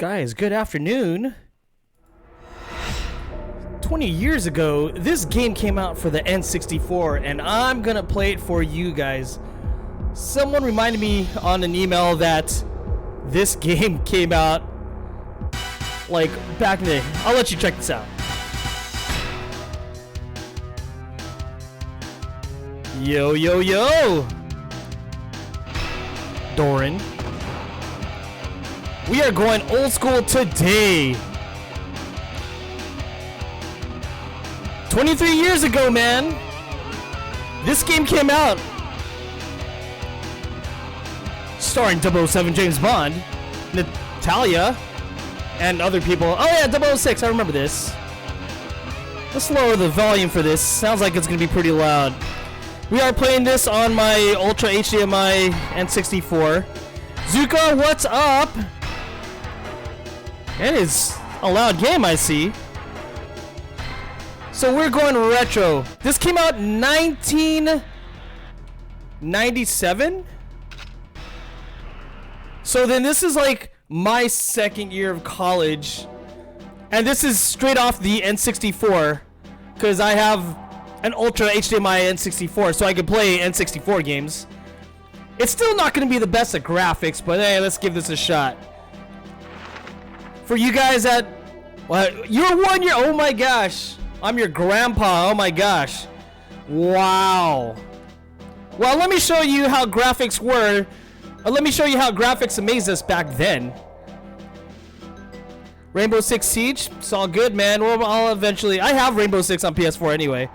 Guys, good afternoon. 20 years ago, this game came out for the N64, and I'm gonna play it for you guys. Someone reminded me on an email that this game came out like back in the day. I'll let you check this out. Yo, yo, yo! Doran. We are going old school today. 23 years ago, man. This game came out. Starring 007 James Bond, Natalia, and other people. Oh yeah, 006, I remember this. Let's lower the volume for this. Sounds like it's gonna be pretty loud. We are playing this on my Ultra HDMI N64. Zuka, what's up? It is a loud game, I see. So we're going retro. This came out in 1997? So then this is like my second year of college. And this is straight off the N64. Because I have an Ultra HDMI N64, so I can play N64 games. It's still not going to be the best at graphics, but hey, let's give this a shot. For you guys that... What? You're 1 year... Oh my gosh. I'm your grandpa. Oh my gosh. Wow. Well, let me show you how graphics were. Let me show you how graphics amazed us back then. Rainbow Six Siege. It's all good, man. I'll eventually... I have Rainbow Six on PS4 anyway.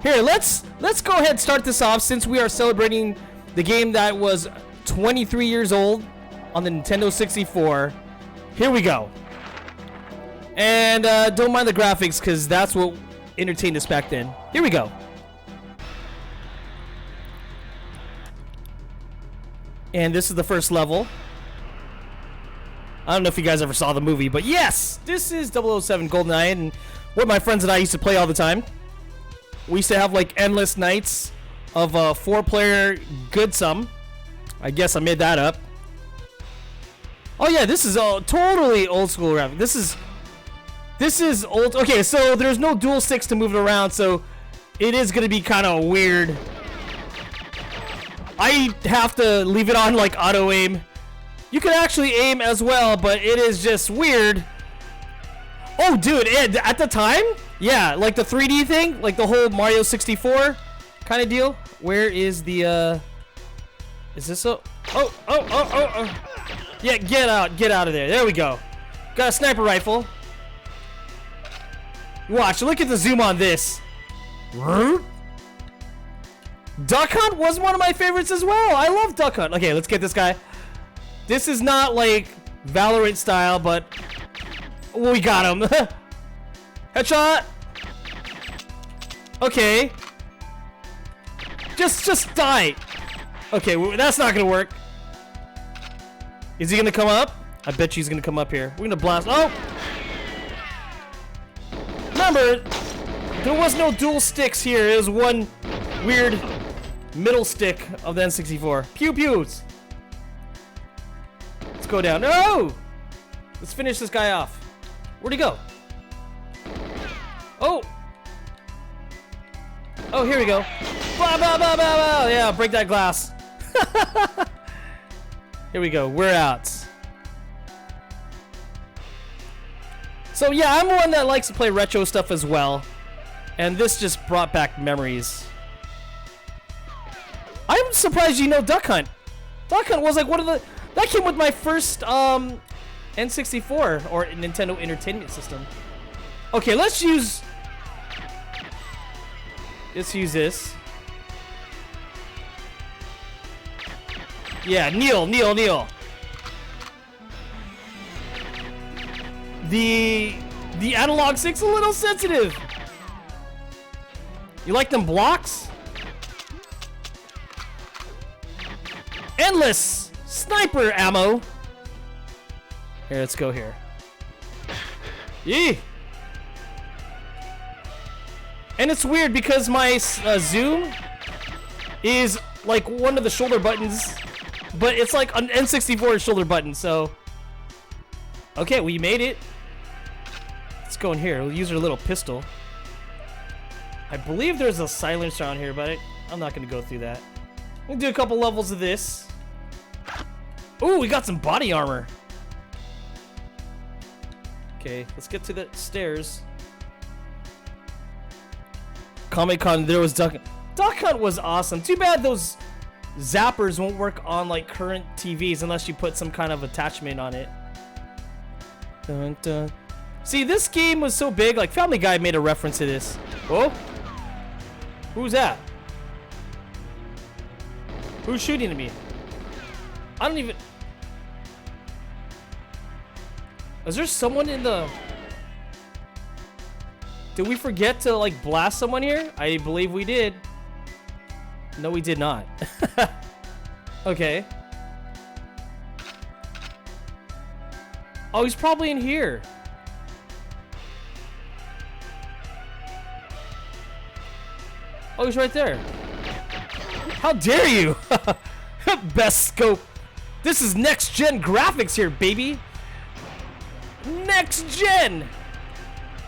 Here, let's go ahead and start this off since we are celebrating the game that was 23 years old on the Nintendo 64. Here we go. And don't mind the graphics because that's what entertained us back then. Here we go. And this is the first level. I don't know if you guys ever saw the movie, but yes! This is 007 GoldenEye and what my friends and I used to play all the time. We used to have like endless nights of 4-player good sum. I guess I made that up. Oh yeah, this is totally old school graphic. This is old. Okay, so there's no dual sticks to move it around, so it is gonna be kind of weird. I have to leave it on like auto aim. You can actually aim as well, but it is just weird. Oh, dude, at the time, yeah, like the 3D thing, like the whole Mario 64 kind of deal. Where is the? Is this a? Oh. Yeah, get out of there. There we go. Got a sniper rifle. Watch, look at the zoom on this. Duck Hunt was one of my favorites as well. I love Duck Hunt. Okay, let's get this guy. This is not like Valorant style, but we got him. Headshot. Okay. Just die. Okay, that's not gonna work. Is he gonna come up? I bet you he's gonna come up here. We're gonna blast. Oh! Remember, there was no dual sticks here. It was one weird middle stick of the N64. Pew pews. Let's go down. No! Let's finish this guy off. Where'd he go? Oh! Oh, here we go. Blah, blah, blah, blah, blah. Yeah, break that glass. Here we go. We're out. So yeah, I'm one that likes to play retro stuff as well. And this just brought back memories. I'm surprised you know Duck Hunt. Duck Hunt was like one of the... That came with my first N64 or Nintendo Entertainment System. Okay, let's use this. Yeah, kneel. The analog stick's a little sensitive. You like them blocks? Endless sniper ammo. Here, let's go here. Yee. And it's weird because my zoom is like one of the shoulder buttons, but it's like an N64 shoulder button, so Okay, we made it. Let's go in here. We'll use our little pistol. I believe there's a silencer on here, but I'm not going to go through that. We'll do a couple levels of this. Ooh, we got some body armor. Okay, let's get to the stairs. Comic-Con, there was Duck Hunt was awesome. Too bad those zappers won't work on like current TVs unless you put some kind of attachment on it. Dun, dun. See, this game was so big, like Family Guy made a reference to this. Oh? Who's that? Who's shooting at me? I don't even... Is there someone in the... Did we forget to like blast someone here? I believe we did. No, we did not. Okay. Oh, he's probably in here. Oh, he's right there. How dare you? Best scope. This is next gen graphics here, baby. Next gen.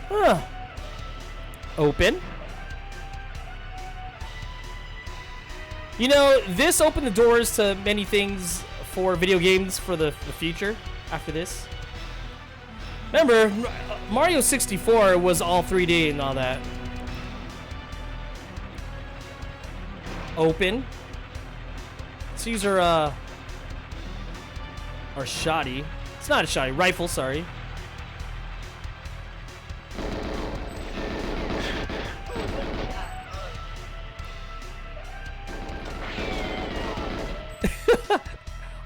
Huh. Open. You know, this opened the doors to many things for video games for the future after this. Remember, Mario 64 was all 3D and all that. Open. Let's use our shotty. It's not a shotty, rifle, sorry.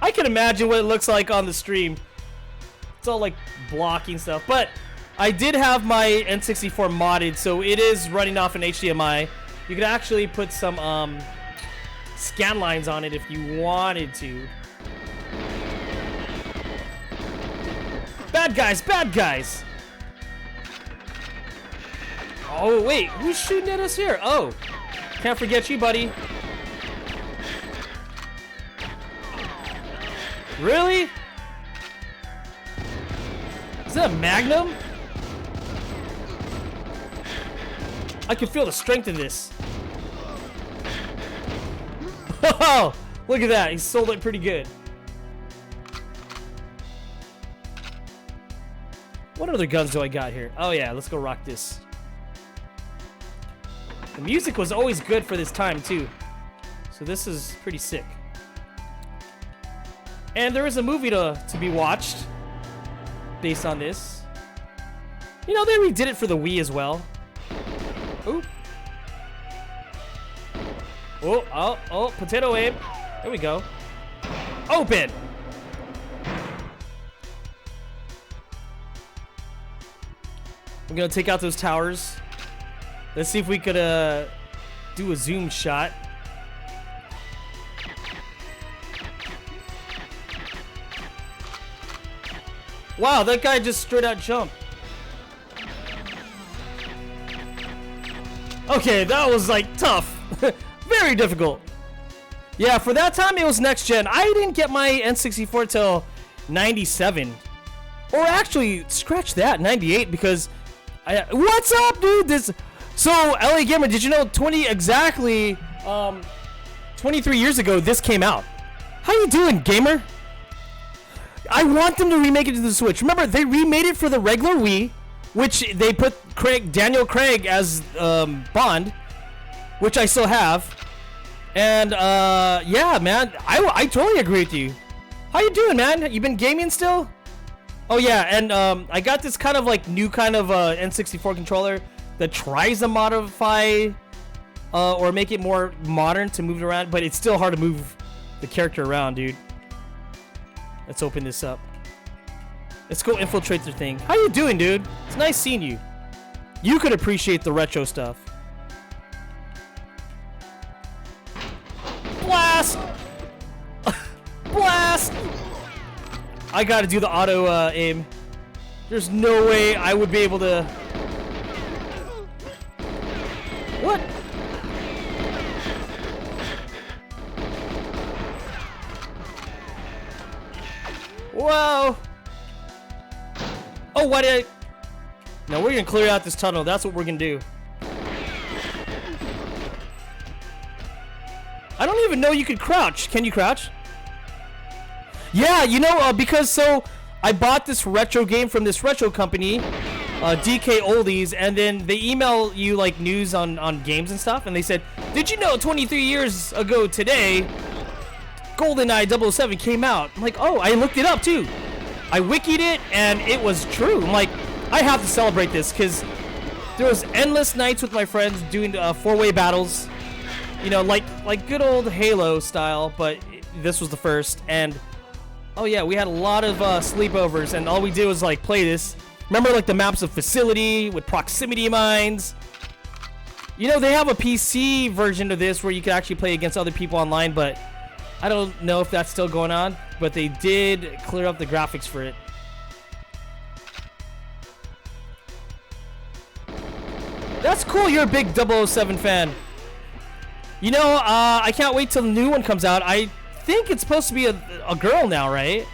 I can imagine what it looks like on the stream. It's all like blocking stuff, but I did have my N64 modded, so it is running off an HDMI. You could actually put some scan lines on it if you wanted to. Bad guys, bad guys. Oh wait, who's shooting at us here? Oh, can't forget you, buddy. Really? Is that a Magnum? I can feel the strength in this. Oh, look at that. He sold it pretty good. What other guns do I got here? Oh yeah, let's go rock this. The music was always good for this time too. So this is pretty sick. And there is a movie to be watched based on this. You know, they redid it for the Wii as well. Ooh. Oh, potato aim. There we go. Open! We're gonna take out those towers. Let's see if we could do a zoom shot. Wow, that guy just straight out jumped. Okay, that was like tough. Very difficult. Yeah, for that time it was next gen. I didn't get my N64 till 97. Or actually, scratch that, 98, because what's up, dude? So LA Gamer, did you know 23 years ago this came out? How you doing, gamer? I want them to remake it to the Switch. Remember, they remade it for the regular Wii, which they put Daniel Craig as Bond, which I still have. And yeah, man, I totally agree with you. How you doing, man? You been gaming still? Oh yeah, and I got this kind of like new kind of N64 controller that tries to modify or make it more modern to move it around, but it's still hard to move the character around, dude. Let's open this up. Let's go infiltrate the thing. How you doing, dude? It's nice seeing you. You could appreciate the retro stuff. Blast! Blast! I gotta do the auto aim. There's no way I would be able to... What? Whoa! Oh, why did I? No, we're gonna clear out this tunnel. That's what we're gonna do. I don't even know you could crouch. Can you crouch? Yeah, you know, because so I bought this retro game from this retro company, DK Oldies, and then they email you like news on games and stuff, and they said, did you know 23 years ago today, GoldenEye 007 came out? I'm like, oh, I looked it up too. I wikied it, and it was true. I'm like, I have to celebrate this, because there was endless nights with my friends doing 4-way battles, you know, like good old Halo style, but this was the first, and oh yeah, we had a lot of sleepovers, and all we did was like play this. Remember like the maps of Facility with proximity mines? You know, they have a PC version of this where you can actually play against other people online, but I don't know if that's still going on, but they did clear up the graphics for it. That's cool, you're a big 007 fan. You know, I can't wait till the new one comes out. I think it's supposed to be a girl now, right?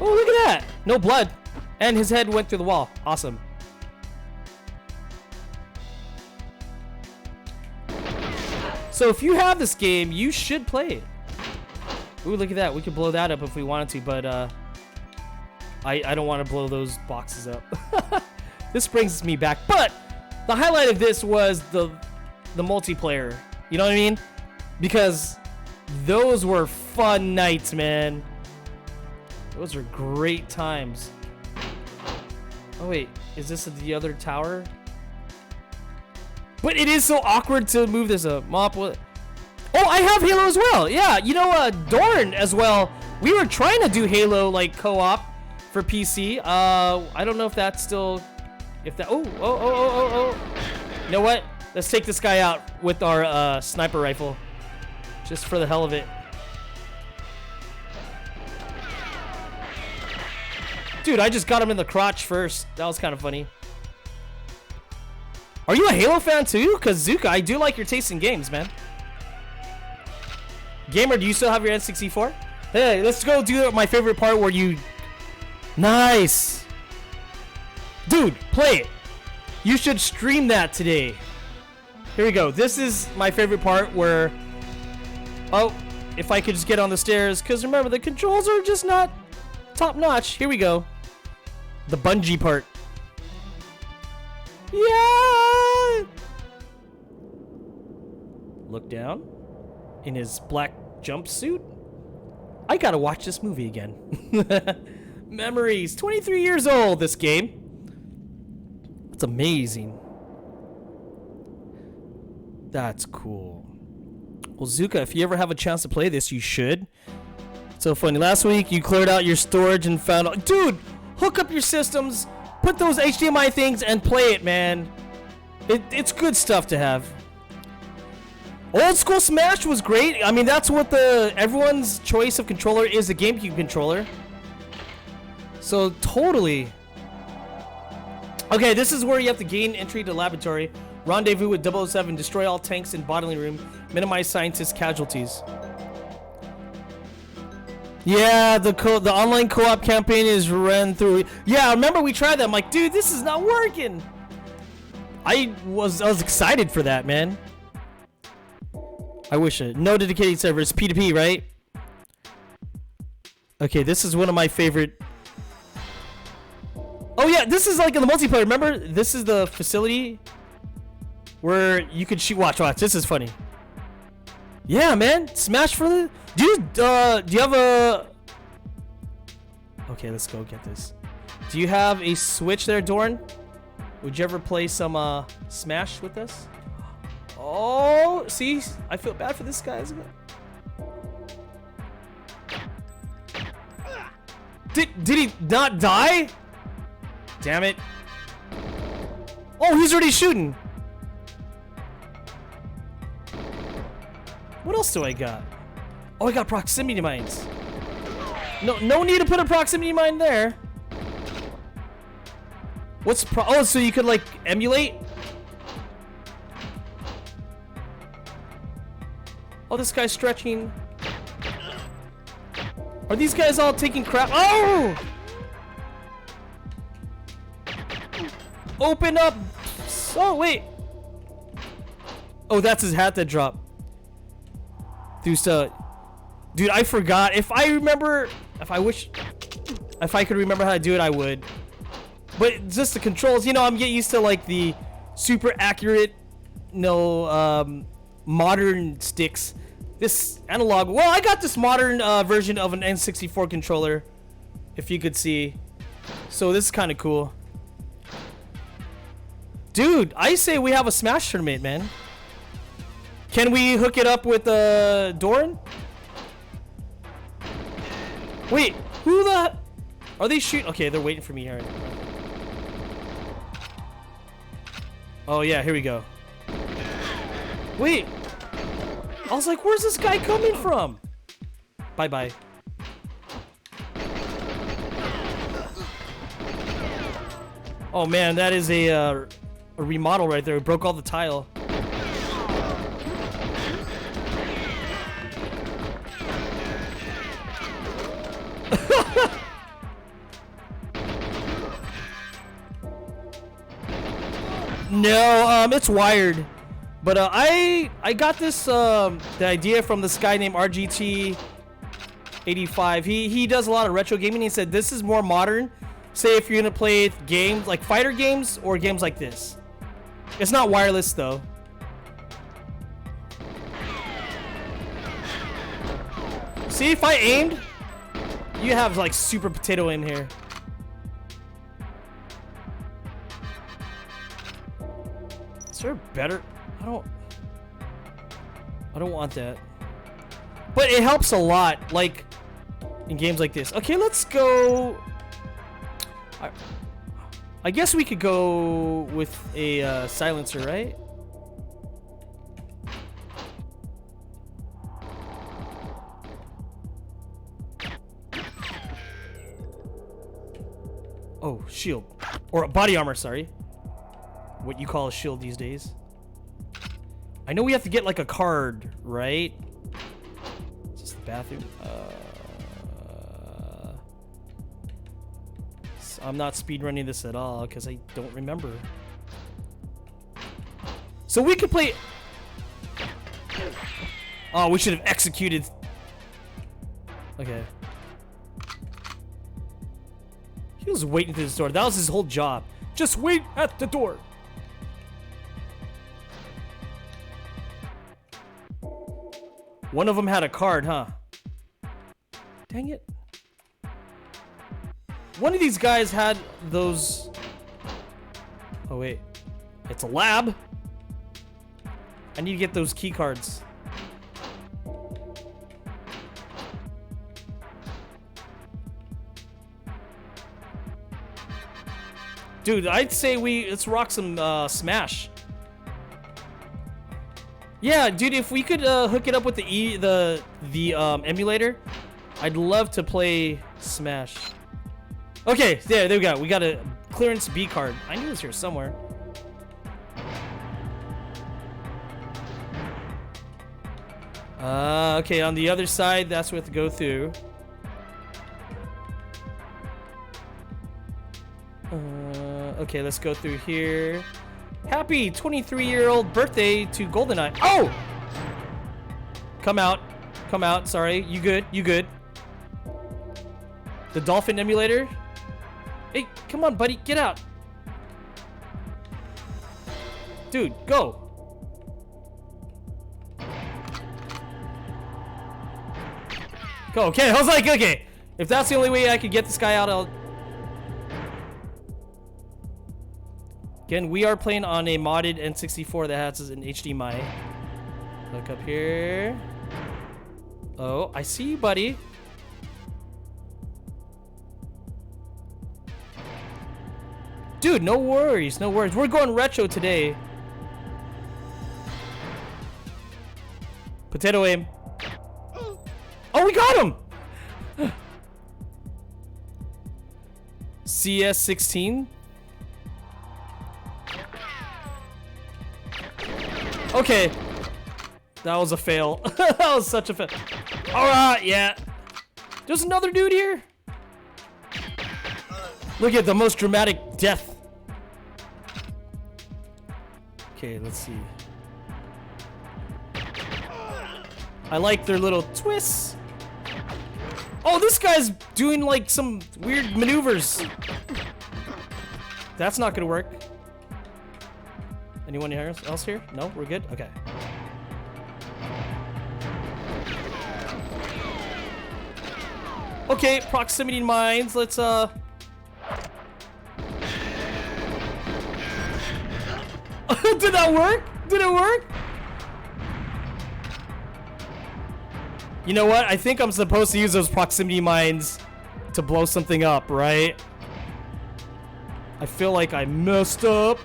Oh, look at that. No blood. And his head went through the wall. Awesome. So if you have this game, you should play it. Ooh, look at that. We could blow that up if we wanted to, but I don't want to blow those boxes up. This brings me back. But the highlight of this was the multiplayer. You know what I mean? Because those were fun nights, man. Those were great times. Oh wait, is this the other tower? But it is so awkward to move this up. Mop. Oh, I have Halo as well. Yeah, you know, Dorn as well. We were trying to do Halo like co-op for PC. I don't know if that's still, if that. Oh. You know what? Let's take this guy out with our sniper rifle, just for the hell of it. Dude, I just got him in the crotch first. That was kind of funny. Are you a Halo fan too? Because Zuka, I do like your taste in games, man. Gamer, do you still have your N64? Hey, let's go do my favorite part where you... Nice. Dude, play it. You should stream that today. Here we go. This is my favorite part where... Oh, if I could just get on the stairs. Because remember, the controls are just not top notch. Here we go. The bungee part. Yeah! Look down. In his black jumpsuit. I gotta watch this movie again. Memories. 23 years old, this game. That's amazing. That's cool. Well, Zuka, if you ever have a chance to play this, you should. It's so funny. Last week, you cleared out your storage and found out... Dude! Hook up your systems, put those HDMI things, and play it, man. It's good stuff to have. Old school Smash was great. I mean, that's what everyone's choice of controller is, the GameCube controller. So, totally. Okay, this is where you have to gain entry to laboratory. Rendezvous with 007, destroy all tanks in bottling room, minimize scientist casualties. Yeah, the online co-op campaign is ran through. Yeah, I remember we tried that. I'm like, dude, this is not working. I was excited for that, man. I wish it. No dedicated servers, P2P, right? Okay, this is one of my favorite. Oh yeah, this is like in the multiplayer. Remember, this is the facility where you could shoot. Watch. This is funny. Yeah, man. Smash for the... Dude, do you have a... Okay, let's go get this. Do you have a Switch there, Dorn? Would you ever play some Smash with us? Oh, see? I feel bad for this guy, isn't it? Did he not die? Damn it. Oh, he's already shooting. What else do I got? Oh, I got proximity mines. No need to put a proximity mine there. What's oh, so you could like emulate? Oh, this guy's stretching. Are these guys all taking crap? Oh! open up. Oh, wait. Oh, that's his hat that dropped. Dude, I forgot. If I could remember how to do it, I would. But just the controls, you know, I'm getting used to like the super accurate, modern sticks. This analog. Well, I got this modern version of an N64 controller, if you could see. So this is kind of cool. Dude, I say we have a Smash tournament, man. Can we hook it up with Doran? Wait, who the... Are they shooting? Okay, they're waiting for me here. Oh, yeah, here we go. Wait. I was like, where's this guy coming from? Bye-bye. Oh, man, that is a remodel right there. It broke all the tile. No, it's wired. But I got this the idea from this guy named RGT85. He does a lot of retro gaming. He said this is more modern. Say if you're gonna play games like fighter games or games like this. It's not wireless though. See, if I aimed, you have like super potato aim here. Is there better? I don't want that. But it helps a lot, like in games like this. Okay, let's go. I guess we could go with a silencer, right? Oh, shield. Or body armor, sorry. What you call a shield these days. I know we have to get like a card, right? Is this the bathroom? I'm not speedrunning this at all because I don't remember. So we could play... Oh, we should have executed... Okay. He was waiting through the door. That was his whole job. Just wait at the door. One of them had a card, huh? Dang it. One of these guys had those... Oh, wait. It's a lab. I need to get those key cards. Dude, I'd say let's rock some Smash. Yeah, dude, if we could hook it up with the emulator, I'd love to play Smash. Okay, there we go. We got a clearance B card. I knew it was here somewhere. Okay, on the other side, that's what we have to go through. Okay, let's go through here. Happy 23-year-old birthday to GoldenEye. Oh! Come out. Come out. Sorry. You good. You good. The Dolphin emulator. Hey, come on, buddy. Get out. Dude, go. Go. Okay, I was like, okay. If that's the only way I could get this guy out, I'll... Again, we are playing on a modded N64 that has an HDMI. Look up here. Oh, I see you, buddy. Dude, no worries, no worries. We're going retro today. Potato aim. Oh, we got him! CS16. Okay. That was a fail. That was such a fail. Alright, yeah. There's another dude here. Look at the most dramatic death. Okay, let's see. I like their little twists. Oh, this guy's doing like some weird maneuvers. That's not gonna work. Anyone else here? No, we're good? Okay. Okay, proximity mines. Let's Did that work? Did it work? You know what? I think I'm supposed to use those proximity mines to blow something up, right? I feel like I messed up.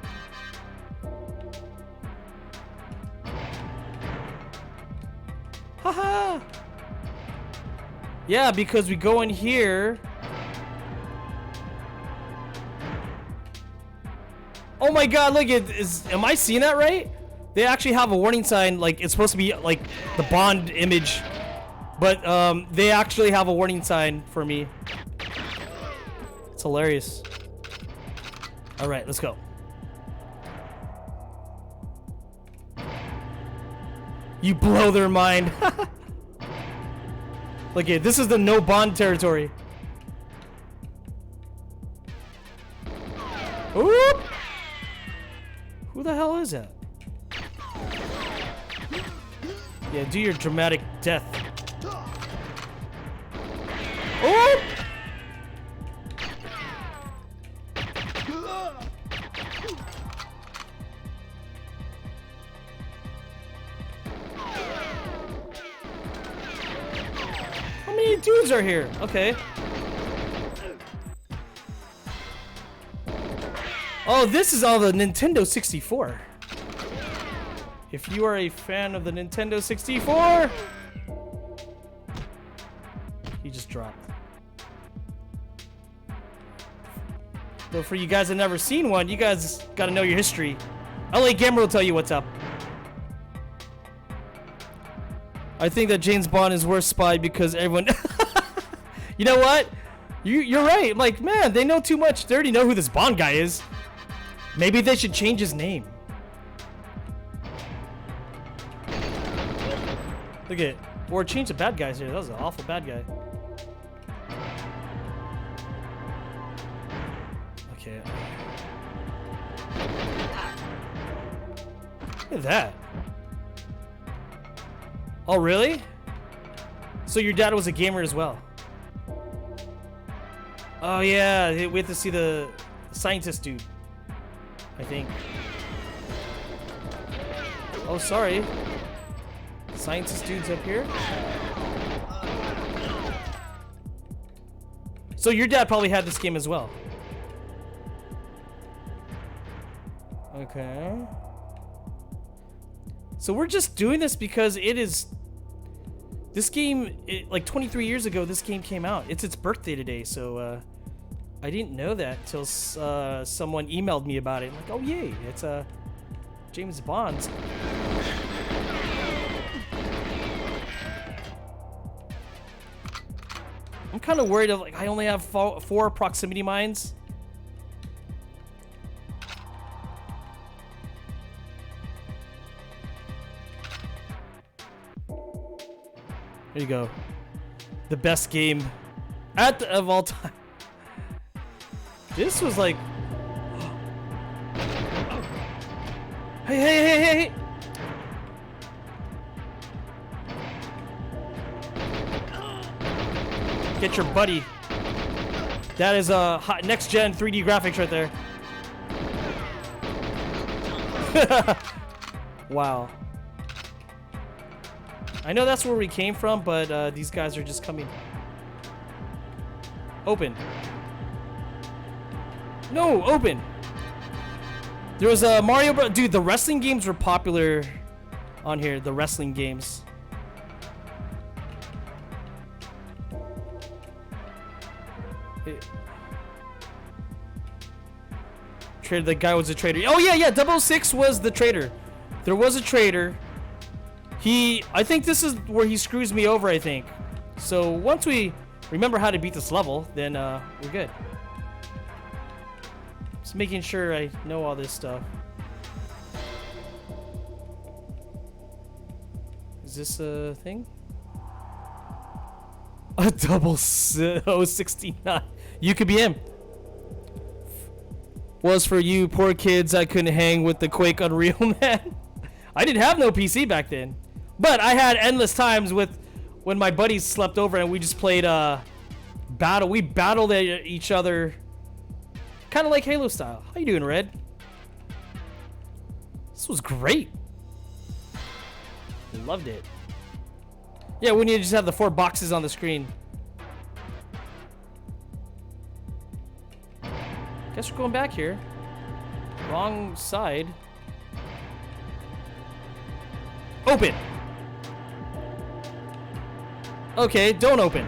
Haha. Yeah, because we go in here. Oh my god, look, am I seeing that right? They actually have a warning sign, like it's supposed to be like the Bond image. But they actually have a warning sign for me. It's hilarious. Alright, let's go. You blow their mind. Look at this is the no Bond territory. Oop! Who the hell is that? Yeah, do your dramatic death. Oop! How many dudes are here? Okay. Oh, this is all the Nintendo 64. If you are a fan of the Nintendo 64, he just dropped. So for you guys that never seen one, you guys gotta know your history. LA Gamer will tell you what's up. I think that James Bond is worse spy because everyone. You know what? You're right. Like, man, they know too much. They already know who this Bond guy is. Maybe they should change his name. Look at it. Or change the bad guys here. That was an awful bad guy. Okay. Look at that. Oh, really? So your dad was a gamer as well? Oh, yeah. We have to see the scientist dude. I think. Oh, sorry. Scientist dude's up here. So your dad probably had this game as well. Okay. So we're just doing this because it is... This game, like 23 years ago, this game came out. It's its birthday today, so I didn't know that until someone emailed me about it. Like, oh yay, it's James Bond. I'm kind of worried of like I only have four proximity mines. There you go. The best game of all time. This was like... Hey, hey, hey, hey, hey! Get your buddy. That is a hot next-gen 3D graphics right there. Wow. I know that's where we came from, but these guys are just coming. Open. No, open. There was a Mario Bros. Dude, the wrestling games were popular on here. The wrestling games. Trader. The guy was a traitor. Oh yeah, yeah. 006 was the traitor. There was a traitor. I think this is where he screws me over. I think. So once we remember how to beat this level, then we're good. Just making sure I know all this stuff. Is this a thing? A double 069. You could be him. Was for you poor kids I couldn't hang with the Quake Unreal, man. I didn't have no PC back then. But I had endless times with when my buddies slept over and we just played battle. We battled at each other. Kind of like Halo style. How you doing, Red? This was great. Loved it. Yeah, we need to just have the 4 boxes on the screen. Guess we're going back here. Wrong side. Open. Okay, don't open.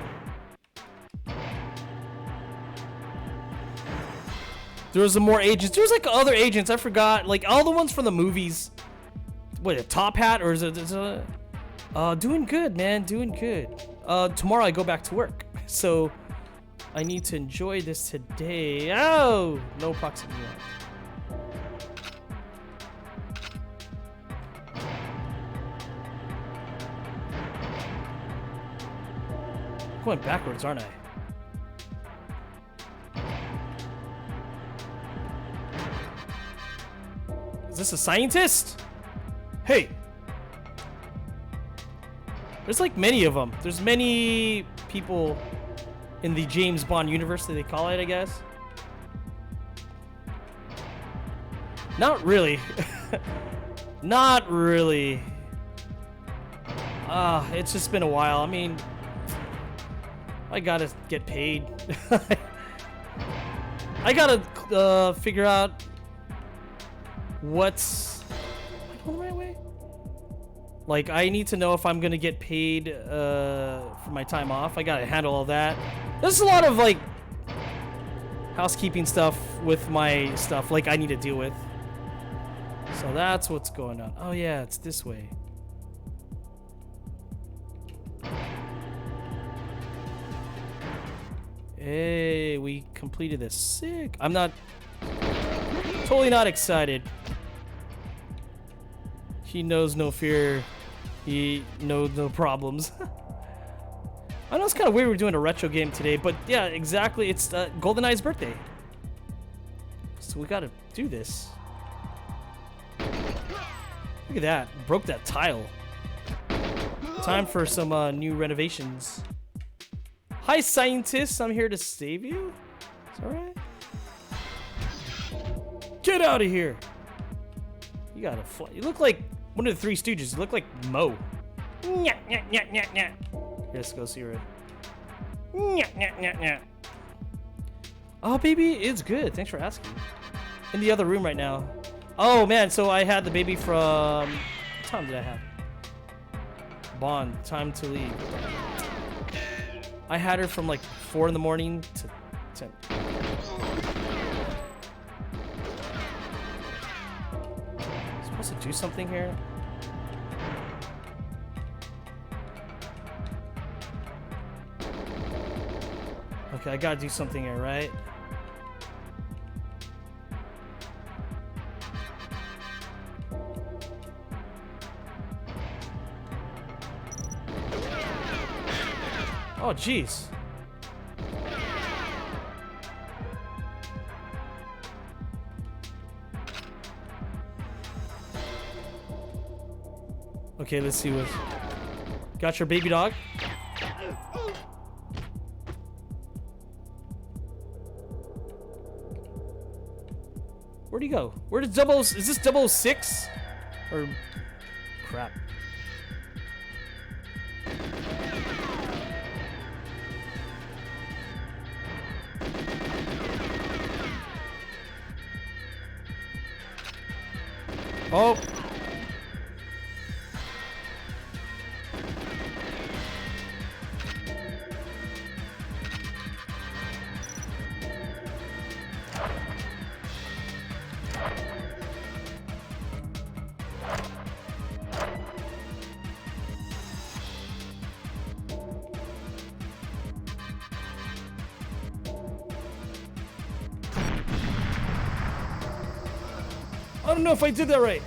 There was some more agents. There was like other agents. I forgot. Like all the ones from the movies. What, a top hat or is it? Doing good, man. Doing good. Tomorrow I go back to work, so I need to enjoy this today. Oh, no proximity. I'm going backwards, aren't I? Is this a scientist? Hey. There's like many of them. There's many people in the James Bond universe that they call it, I guess. Not really. Not really. It's just been a while. I mean, I gotta get paid. I gotta figure out what's... Am I going the right way? Like, I need to know if I'm gonna get paid for my time off. I gotta handle all that. There's a lot of, like, housekeeping stuff with my stuff, like, I need to deal with. So that's what's going on. Oh, yeah, it's this way. Hey, we completed this. Sick. I'm not... Totally not excited. He knows no fear. He knows no problems. I know it's kind of weird we're doing a retro game today, but yeah, exactly. It's GoldenEye's birthday. So we gotta do this. Look at that. Broke that tile. Time for some new renovations. Hi, scientists. I'm here to save you. It's alright. Get out of here. You gotta fly. You look like one of the Three Stooges. You look like Mo. Nya, nya, nya, nya, nya. Let's go see Red. Nya, nya, nya, nya. Oh, baby, it's good. Thanks for asking. In the other room right now. Oh, man. So I had the baby from... What time did I have? Bond. Time to leave. I had her from like 4 in the morning to 10. Supposed to do something here? Okay, I gotta do something here, right? Oh, jeez. Okay, let's see what... Got your baby dog? Where'd he go? Where did double... Is this 006? Or... Crap. Oh. I don't know if I did that right.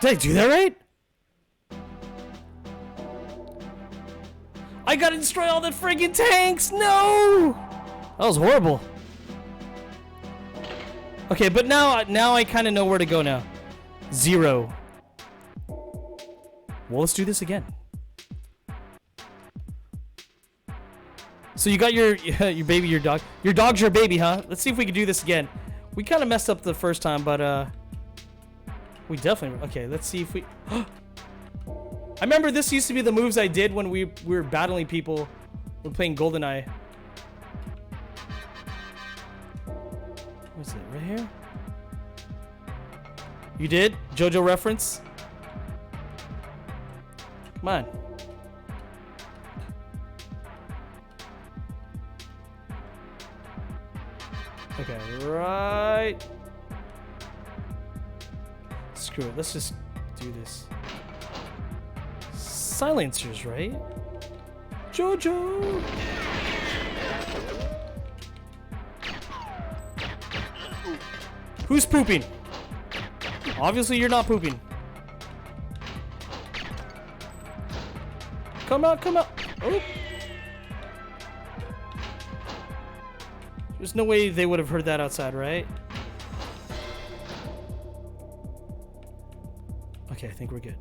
Did I do that right? I gotta destroy all the friggin' tanks! No! That was horrible. Okay, but now I kind of know where to go now. 0. Well, let's do this again. So you got your baby, your dog. Your dog's your baby, huh? Let's see if we can do this again. We kind of messed up the first time, but we definitely... Okay, let's see if we... I remember this used to be the moves I did when we were battling people. We're playing GoldenEye. What's it, right here? You did? JoJo reference? Come on. Okay, right. Screw it, let's just do this. Silencers, right? JoJo! Who's pooping? Obviously, you're not pooping. Come out, come out. Oh. There's no way they would have heard that outside, right? Okay, I think we're good.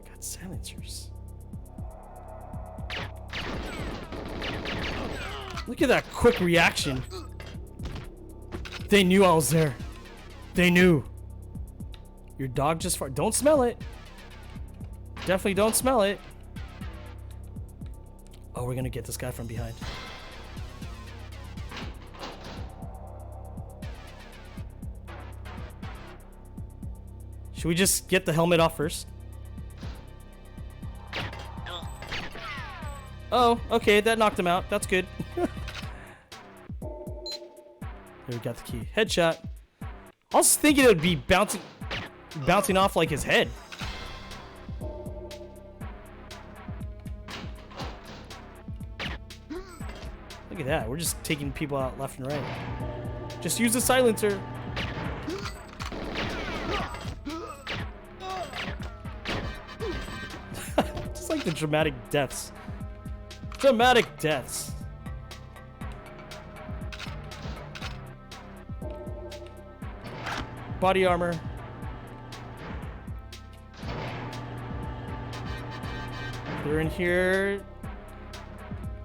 Got silencers. Look at that quick reaction. They knew I was there. They knew. Your dog just farted. Don't smell it. Definitely don't smell it. Oh, we're gonna get this guy from behind. Should we just get the helmet off first? Oh, okay, that knocked him out. That's good. There, we got the key. Headshot. I was thinking it would be bouncing off like his head. Look at that. We're just taking people out left and right. Just use the silencer. Just like the dramatic deaths. Dramatic deaths. Body armor. They're in here.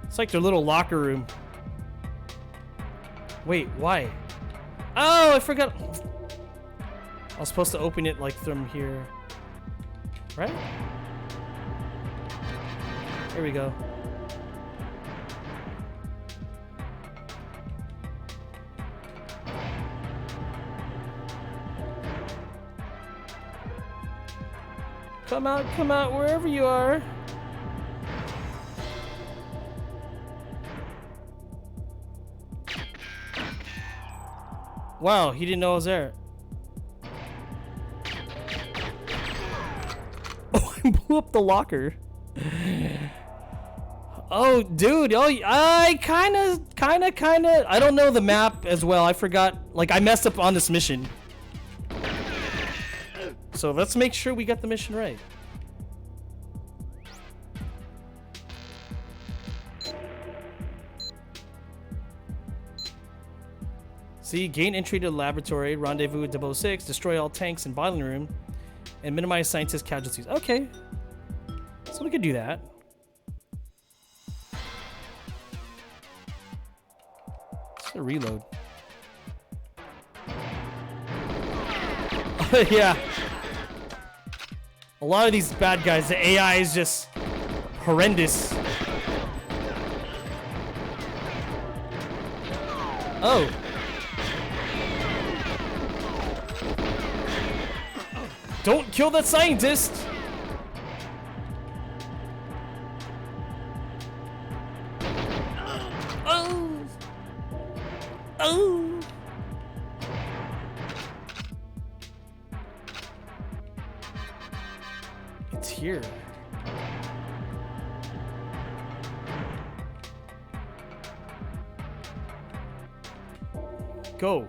It's like their little locker room. Wait, why? Oh, I forgot. I was supposed to open it like from here. Right? Here we go. Come out, wherever you are. Wow, he didn't know I was there. Oh, I blew up the locker. Oh, dude. Oh, I kinda. I don't know the map as well. I forgot. Like, I messed up on this mission. So let's make sure we got the mission right. See, gain entry to the laboratory, rendezvous with 006, destroy all tanks and bottling room, and minimize scientist casualties. Okay. So we could do that. Just gonna reload. Yeah. A lot of these bad guys, the AI is just horrendous. Oh. Don't kill that scientist! Oh! Oh! It's here. Go.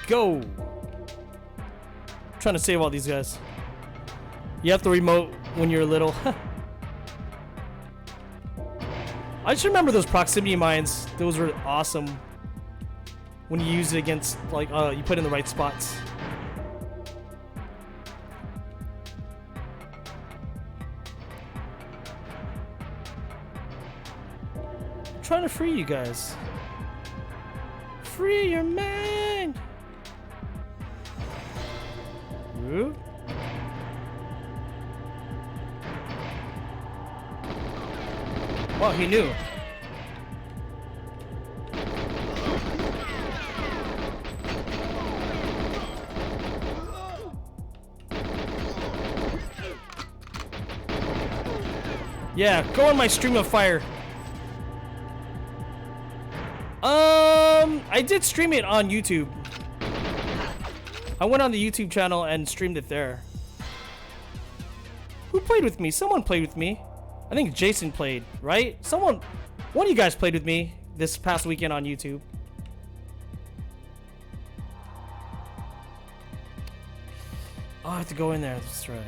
Go. I'm trying to save all these guys. You have the remote when you're little. I just remember those proximity mines. Those were awesome. When you use it against, like, you put in the right spots. I'm trying to free you guys. Free your mind. Ooh. Oh, he knew. Yeah, go on my stream of fire. I did stream it on YouTube. I went on the YouTube channel and streamed it there. Who played with me? Someone played with me. I think Jason played, right? One of you guys played with me this past weekend on YouTube. Oh, I have to go in there. That's right.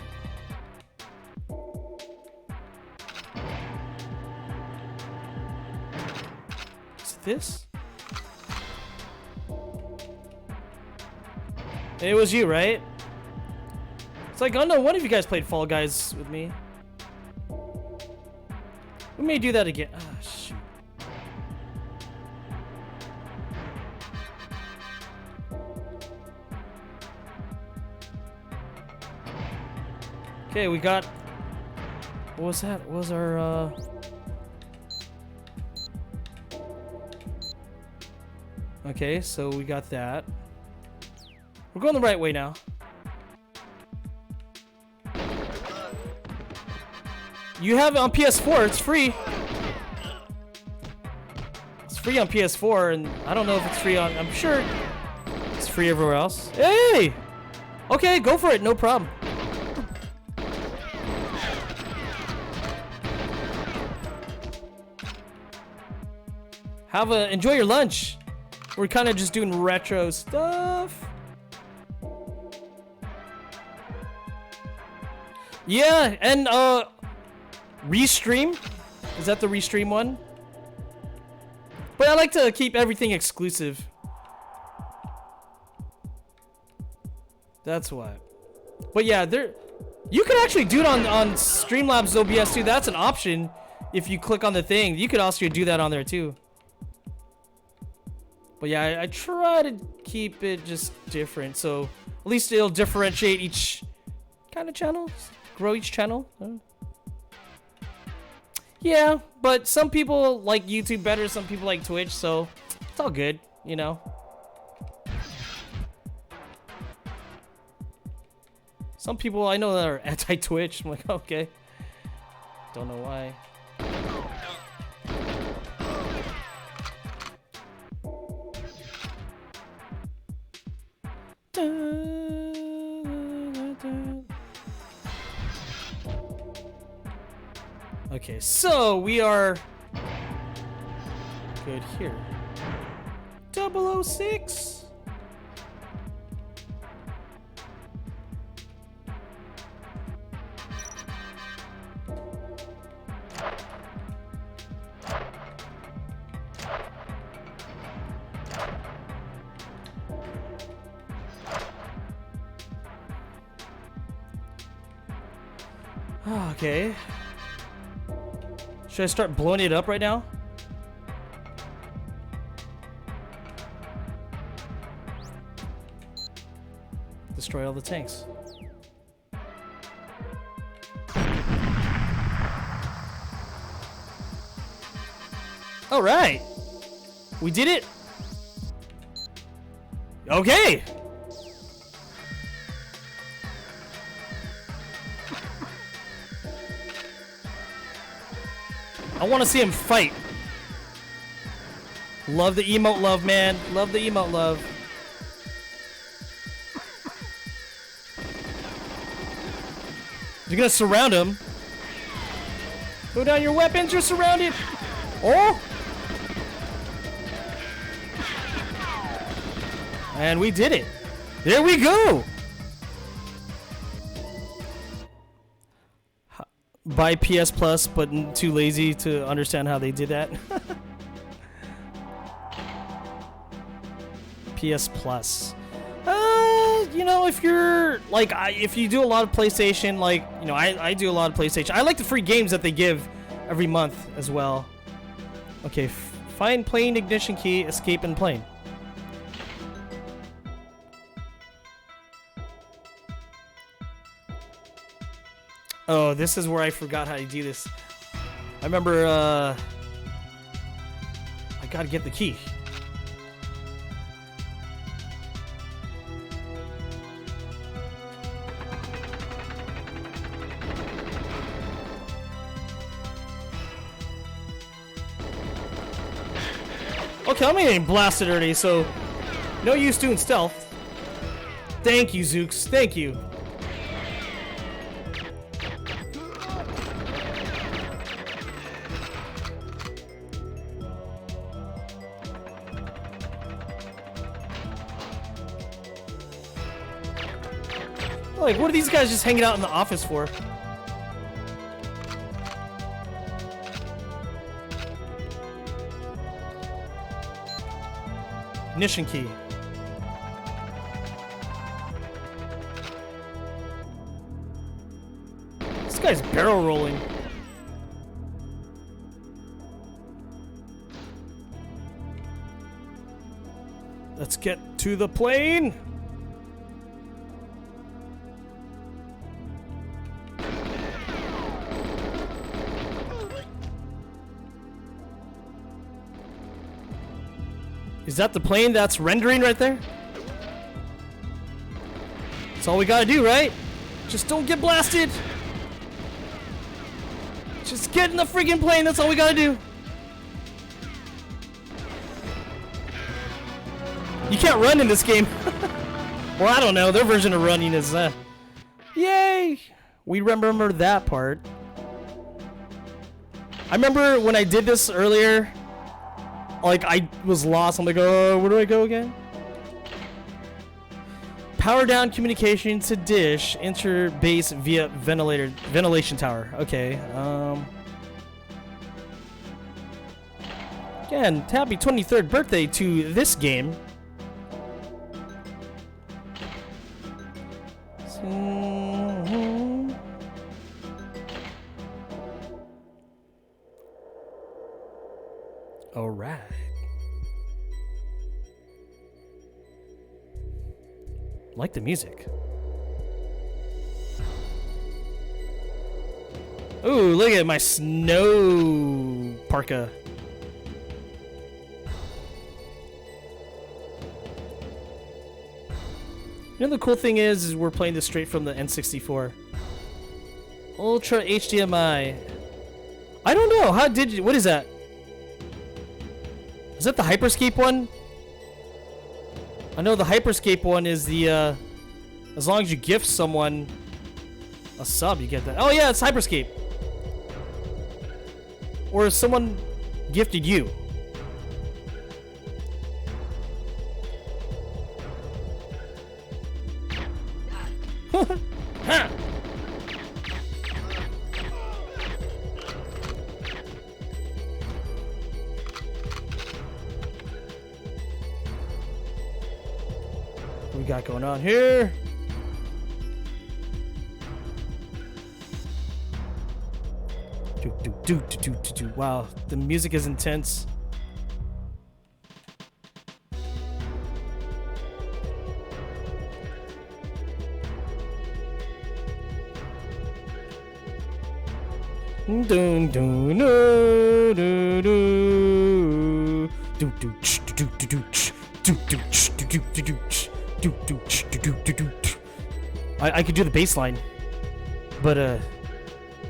Is it this? It was you, right? It's like, oh no, one of you guys played Fall Guys with me. We may do that again. Ah, shoot. Okay, we got... What was that? What was our, Okay, so we got that. We're going the right way now. You have it on PS4, it's free. It's free on PS4, and I don't know if it's free on... I'm sure it's free everywhere else. Hey! Okay, go for it, no problem. Enjoy your lunch. We're kind of just doing retro stuff. Yeah, and Restream? Is that the Restream one? But I like to keep everything exclusive. That's why. But yeah, you can actually do it on Streamlabs OBS too. That's an option. If you click on the thing, you could also do that on there too. But yeah, I try to keep it just different, so at least it'll differentiate each kind of channel, grow each channel. Yeah, but some people like YouTube better, some people like Twitch, so it's all good, you know. Some people I know that are anti-Twitch. I'm like, okay, don't know why. Okay, so we are good here. 006. Okay. Should I start blowing it up right now? Destroy all the tanks. All right. We did it. Okay. I want to see him fight. Love the emote love, man. Love the emote love. You're gonna surround him. Throw down your weapons, you're surrounded. Oh! And we did it. There we go. Buy PS Plus, but too lazy to understand how they did that. PS Plus. You know, if you're like, if you do a lot of PlayStation, like, you know, I do a lot of PlayStation. I like the free games that they give every month as well. Okay, find plane ignition key, escape and plane. Oh, this is where I forgot how to do this. I remember, I gotta get the key. Okay, I'm getting blasted already, so no use doing stealth. Thank you, Zooks. Thank you. Like, what are these guys just hanging out in the office for? Ignition key. This guy's barrel rolling. Let's get to the plane. Is that the plane that's rendering right there? That's all we gotta do, right? Just don't get blasted. Just get in the freaking plane, that's all we gotta do. You can't run in this game. Well, I don't know, their version of running is, yay! We remember that part. I remember when I did this earlier, like, I was lost. I'm like, oh, where do I go again? Power down communication to dish. Enter base via ventilation tower. Okay. Again, happy 23rd birthday to this game. All right. Like the music. Ooh, look at my snow parka. You know, the cool thing is we're playing this straight from the N64. Ultra HDMI. I don't know. How did you... What is that? Is that the Hyperscape one? I know the Hyperscape one is the, as long as you gift someone a sub, you get that. Oh yeah, it's Hyperscape. Or if someone gifted you. Ha! What we got going on here? Wow, the music is intense. I could do the bass line, but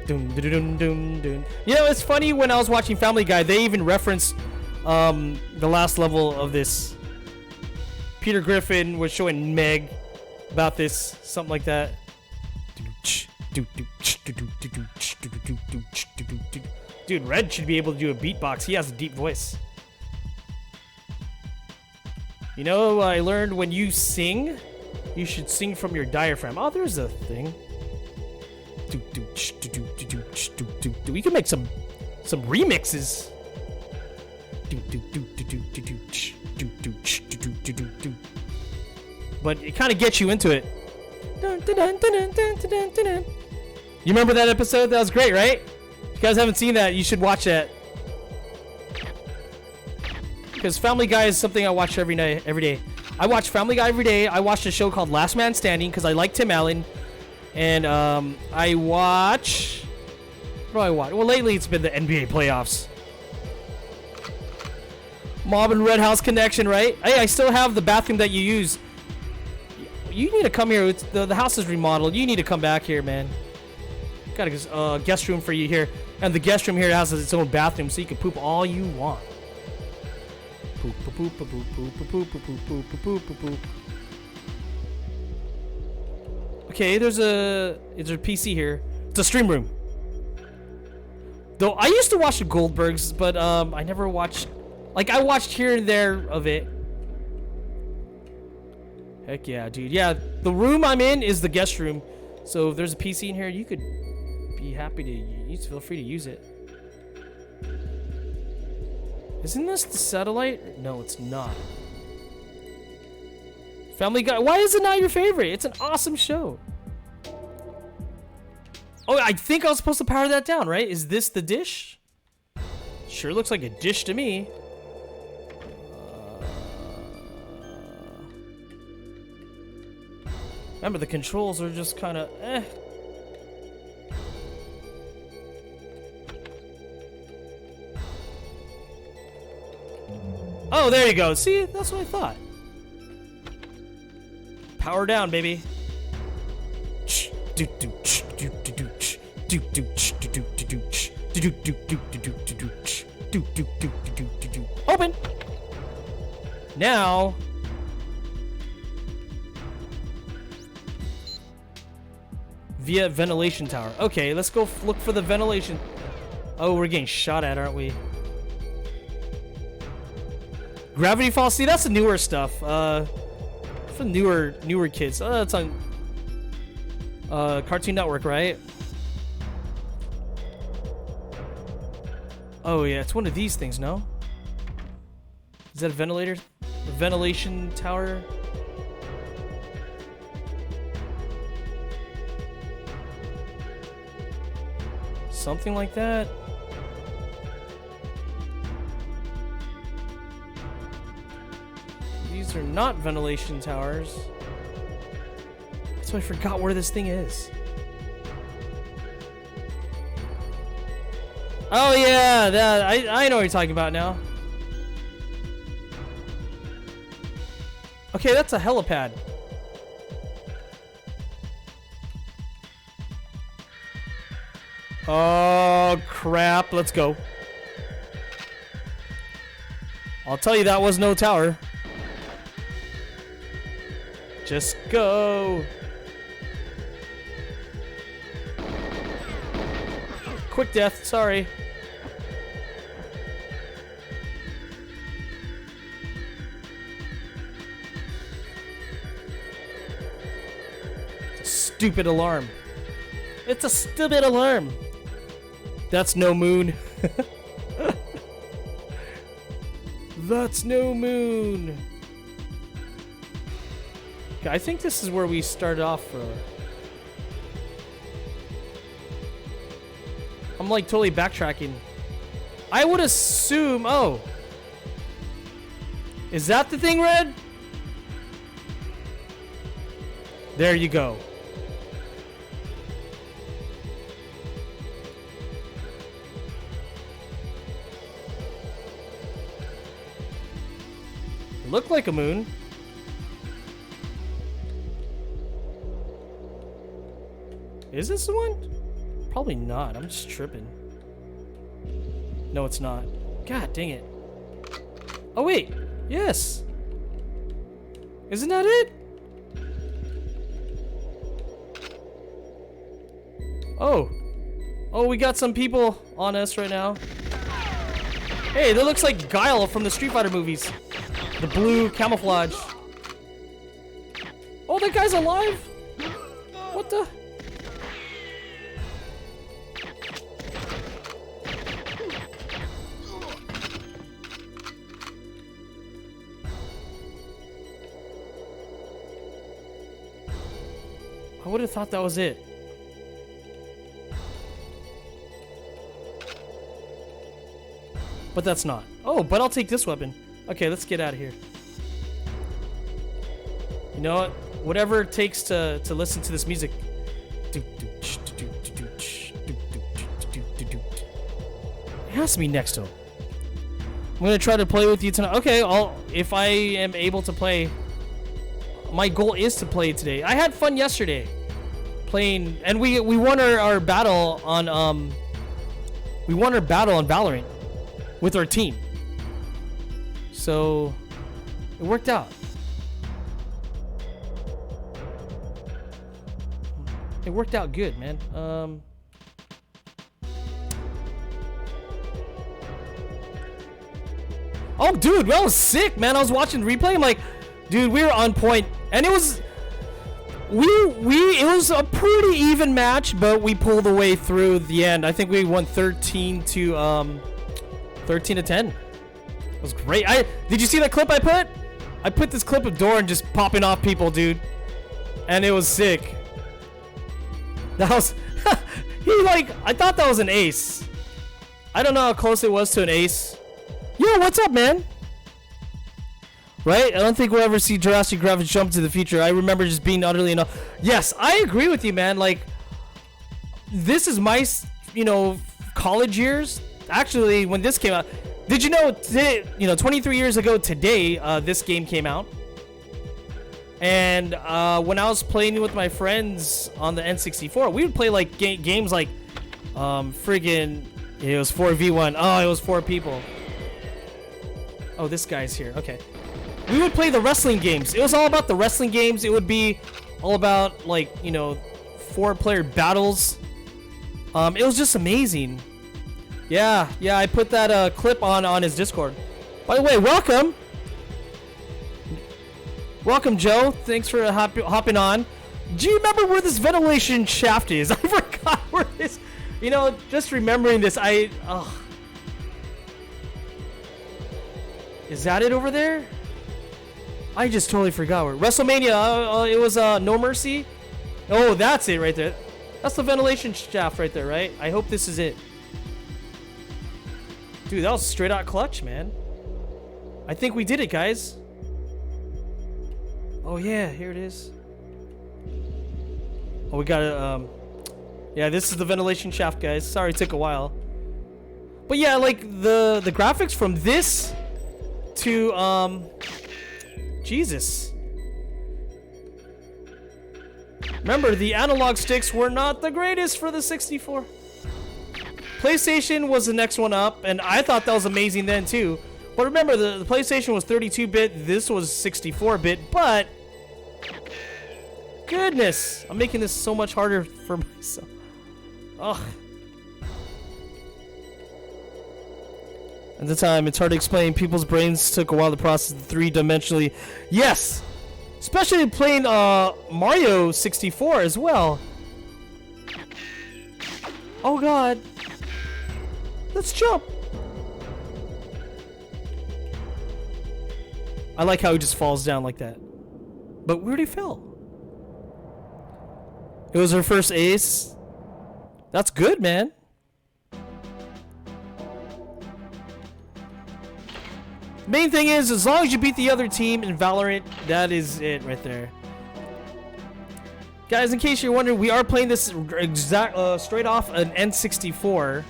you know, it's funny, when I was watching Family Guy, they even referenced the last level of this. Peter Griffin was showing Meg about this, something like that. Dude, Red should be able to do a beatbox. He has a deep voice. You know, I learned when you sing, you should sing from your diaphragm. Oh, there's a thing. We can make some remixes. But it kind of gets you into it. You remember that episode? That was great, right? If you guys haven't seen that, you should watch that. Because Family Guy is something I watch every day. I watch Family Guy every day. I watched a show called Last Man Standing because I like Tim Allen. And I watch... What do I watch? Well, lately it's been the NBA playoffs. Mob and Red House Connection, right? Hey, I still have the bathroom that you use. You need to come here. The house is remodeled. You need to come back here, man. Got a guest room for you here. And the guest room here has its own bathroom, so you can poop all you want. Poop, poop, poop, poop, poop, poop, poop, poop, poop, poop, poop, poop. Okay, there's a PC here. It's a stream room. Though I used to watch the Goldbergs, but I never watched. Like I watched here and there of it. Heck yeah, dude. Yeah, the room I'm in is the guest room. So if there's a PC in here, you could be happy to use. Feel free to use it. Isn't this the satellite? No, it's not. Family Guy. Why is it not your favorite? It's an awesome show. Oh, I think I was supposed to power that down, right? Is this the dish? Sure looks like a dish to me. Remember, the controls are just kind of eh. Oh, there you go. See, that's what I thought. Power down, baby. Open. Now. Via ventilation tower. Okay, let's go look for the ventilation. Oh, we're getting shot at, aren't we? Gravity Falls. See, that's the newer stuff. For newer kids. That's on Cartoon Network, right? Oh yeah, it's one of these things, no? Is that a ventilator? A ventilation tower? Something like that. These are not ventilation towers. That's why I forgot where this thing is. Oh yeah, that I know what you're talking about now. Okay, that's a helipad. Oh crap, let's go. I'll tell you that was no tower. Just go. Quick death, sorry. It's a stupid alarm. It's a stupid alarm. That's no moon. That's no moon. Okay, I think this is where we started off. I'm like totally backtracking. I would assume. Oh, is that the thing, Red? There you go. Looked like a moon. Is this the one? Probably not. I'm just tripping. No, it's not. God dang it. Oh, wait. Yes. Isn't that it? Oh. Oh, we got some people on us right now. Hey, that looks like Guile from the Street Fighter movies. The blue camouflage. Oh, that guy's alive? What the? I would have thought that was it. But that's not. Oh, but I'll take this weapon. Okay, let's get out of here. You know what? Whatever it takes to listen to this music. It has to be next to him. I'm gonna try to play with you tonight. Okay, if I am able to play. My goal is to play today. I had fun yesterday playing, and we won our battle on Valorant with our team. So it worked out. It worked out good, man. Oh, dude, that was sick, man. I was watching the replay. I'm like, dude, we were on point, and it was it was a pretty even match, but we pulled away through the end. I think we won 13 to 10. It was great. Did you see that clip I put? I put this clip of Doran just popping off people, dude, and it was sick. That was I thought that was an ace. I don't know how close it was to an ace. Yo, what's up, man? Right? I don't think we'll ever see Jurassic graphics jump into the future. I remember just being utterly enough. Yes, I agree with you, man. Like, this is my, college years. Actually, when this came out, did you know, 23 years ago today, this game came out. And when I was playing with my friends on the N64, we would play like games like, friggin', it was 4v1. Oh, it was 4 people. Oh, this guy's here. Okay. We would play the wrestling games. It was all about the wrestling games. It would be all about 4-player battles. It was just amazing. Yeah, I put that clip on his Discord. By the way, welcome. Welcome, Joe. Thanks for hopping on. Do you remember where this ventilation shaft is? I forgot where this. Just remembering this, Is that it over there? I just totally forgot where. WrestleMania, it was No Mercy. Oh, that's it right there. That's the ventilation shaft right there, right? I hope this is it. Dude, that was straight out clutch, man. I think we did it, guys. Oh yeah, here it is. Oh, we got it. Yeah, this is the ventilation shaft, guys. Sorry it took a while. But yeah, like the graphics from this to Jesus. Remember, the analog sticks were not the greatest for the 64. PlayStation was the next one up, and I thought that was amazing then too. But remember, the PlayStation was 32-bit, this was 64-bit, but goodness, I'm making this so much harder for myself. Ugh. At the time, it's hard to explain. People's brains took a while to process the three-dimensionally. Yes! Especially playing Mario 64 as well. Oh god. Let's jump. I like how he just falls down like that. But where'd he fell? It was her first ace. That's good, man. Main thing is, as long as you beat the other team in Valorant, that is it right there. Guys, in case you're wondering, we are playing this straight off an N64.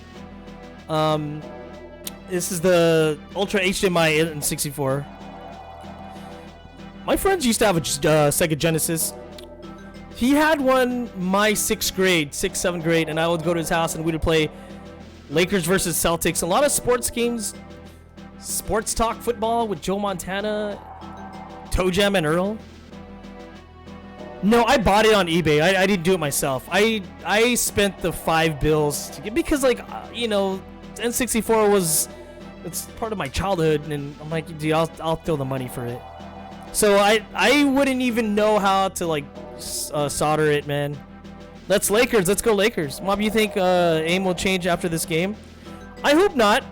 This is the Ultra HDMI N64. My friends used to have a Sega Genesis. He had one my 6th grade, 7th grade, and I would go to his house and we would play Lakers versus Celtics. A lot of sports games. Sports Talk Football with Joe Montana, Toe Jam, and Earl. No, I bought it on eBay. I didn't do it myself. I spent the $5 to get, because like you know, N64 was, it's part of my childhood, and I'm like, dude, I'll throw the money for it. So I wouldn't even know how to like solder it, man. Let's Lakers. Let's go Lakers. Mob, you think aim will change after this game? I hope not.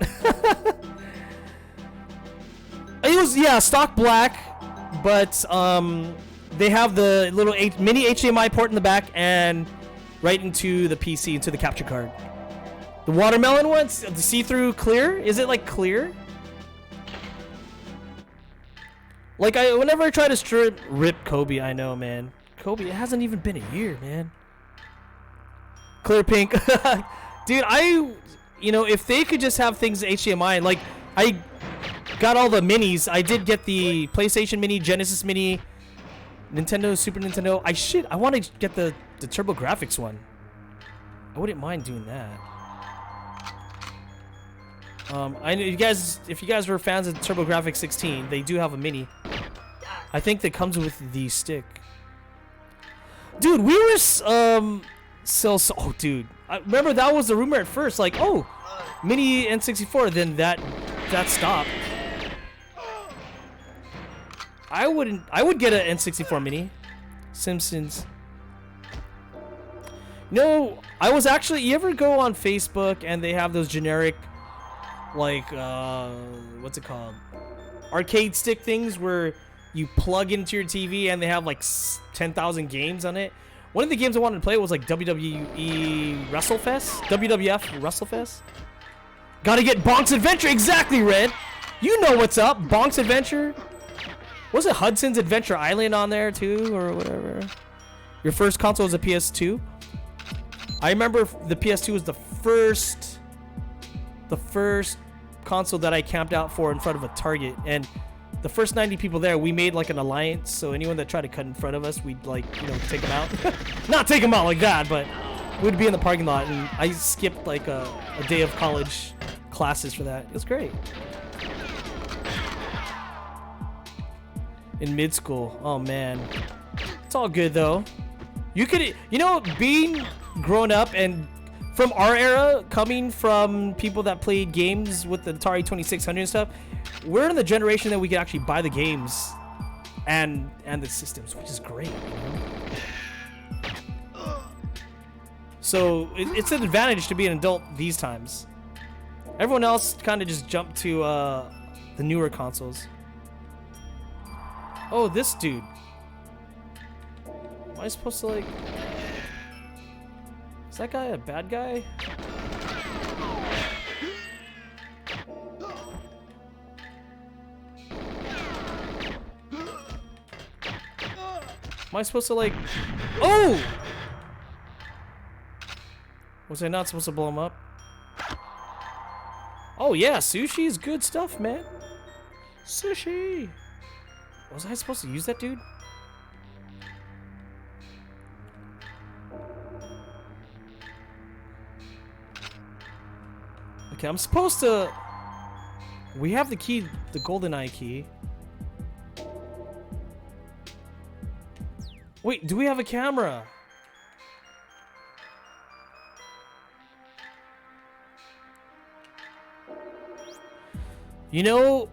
It was, yeah, stock black, but they have the little mini HDMI port in the back and right into the PC, into the capture card. The watermelon ones, the see-through clear. Is it like clear? Like whenever I try to rip Kobe, I know, man. Kobe, it hasn't even been a year, man. Clear pink, dude. You know, if they could just have things HDMI, like I got all the minis. I did get the PlayStation Mini, Genesis Mini, Nintendo, Super Nintendo. I want to get the TurboGrafx one. I wouldn't mind doing that. I know you guys, if you guys were fans of TurboGrafx 16, they do have a mini. I think that comes with the stick. Dude, we were oh, dude. I remember that was the rumor at first, like, oh, mini N64. Then that stopped. I would get an N64 mini. Simpsons. No, I was actually. You ever go on Facebook and they have those generic, like, what's it called? Arcade stick things where you plug into your TV and they have like 10,000 games on it. One of the games I wanted to play was like WWE WrestleFest. WWF WrestleFest. Gotta get Bonk's Adventure. Exactly, Red. You know what's up. Bonk's Adventure. Was it Hudson's Adventure Island on there too, or whatever? Your first console was a PS2. I remember the PS2 was the first console that I camped out for in front of a Target, and the first 90 people there, we made like an alliance. So anyone that tried to cut in front of us, we'd like, you know, take them out. Not take them out like that, but we'd be in the parking lot, and I skipped like a day of college classes for that. It was great. In mid school, oh man, it's all good though. You could, you know, being grown up and from our era, coming from people that played games with the Atari 2600 and stuff, we're in the generation that we can actually buy the games and the systems, which is great. You know? So it's an advantage to be an adult these times. Everyone else kind of just jumped to the newer consoles. Oh, this dude. Am I supposed to like... Is that guy a bad guy? Am I supposed to like... Oh! Was I not supposed to blow him up? Oh yeah, sushi is good stuff, man. Sushi! Was I supposed to use that dude? Okay, I'm supposed to... We have the key, the GoldenEye key. Wait, do we have a camera? You know,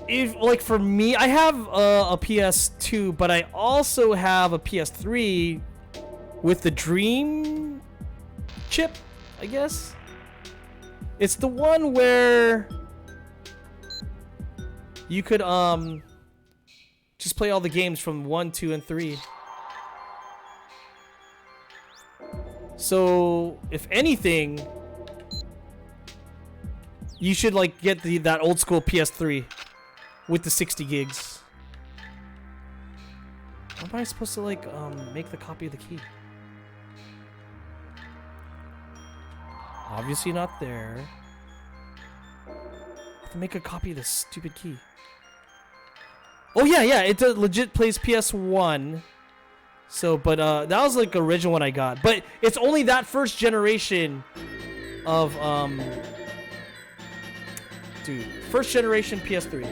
if like for me, I have a PS2, but I also have a PS3 with the Dream chip, I guess. It's the one where you could just play all the games from 1, 2, and 3. So, if anything, you should like get that old school PS3 with the 60 gigs. How am I supposed to like make the copy of the key? Obviously not there. I have to make a copy of this stupid key. Oh yeah, it legit plays PS1. So, but that was like the original one I got. But it's only that first generation of dude, first generation PS3.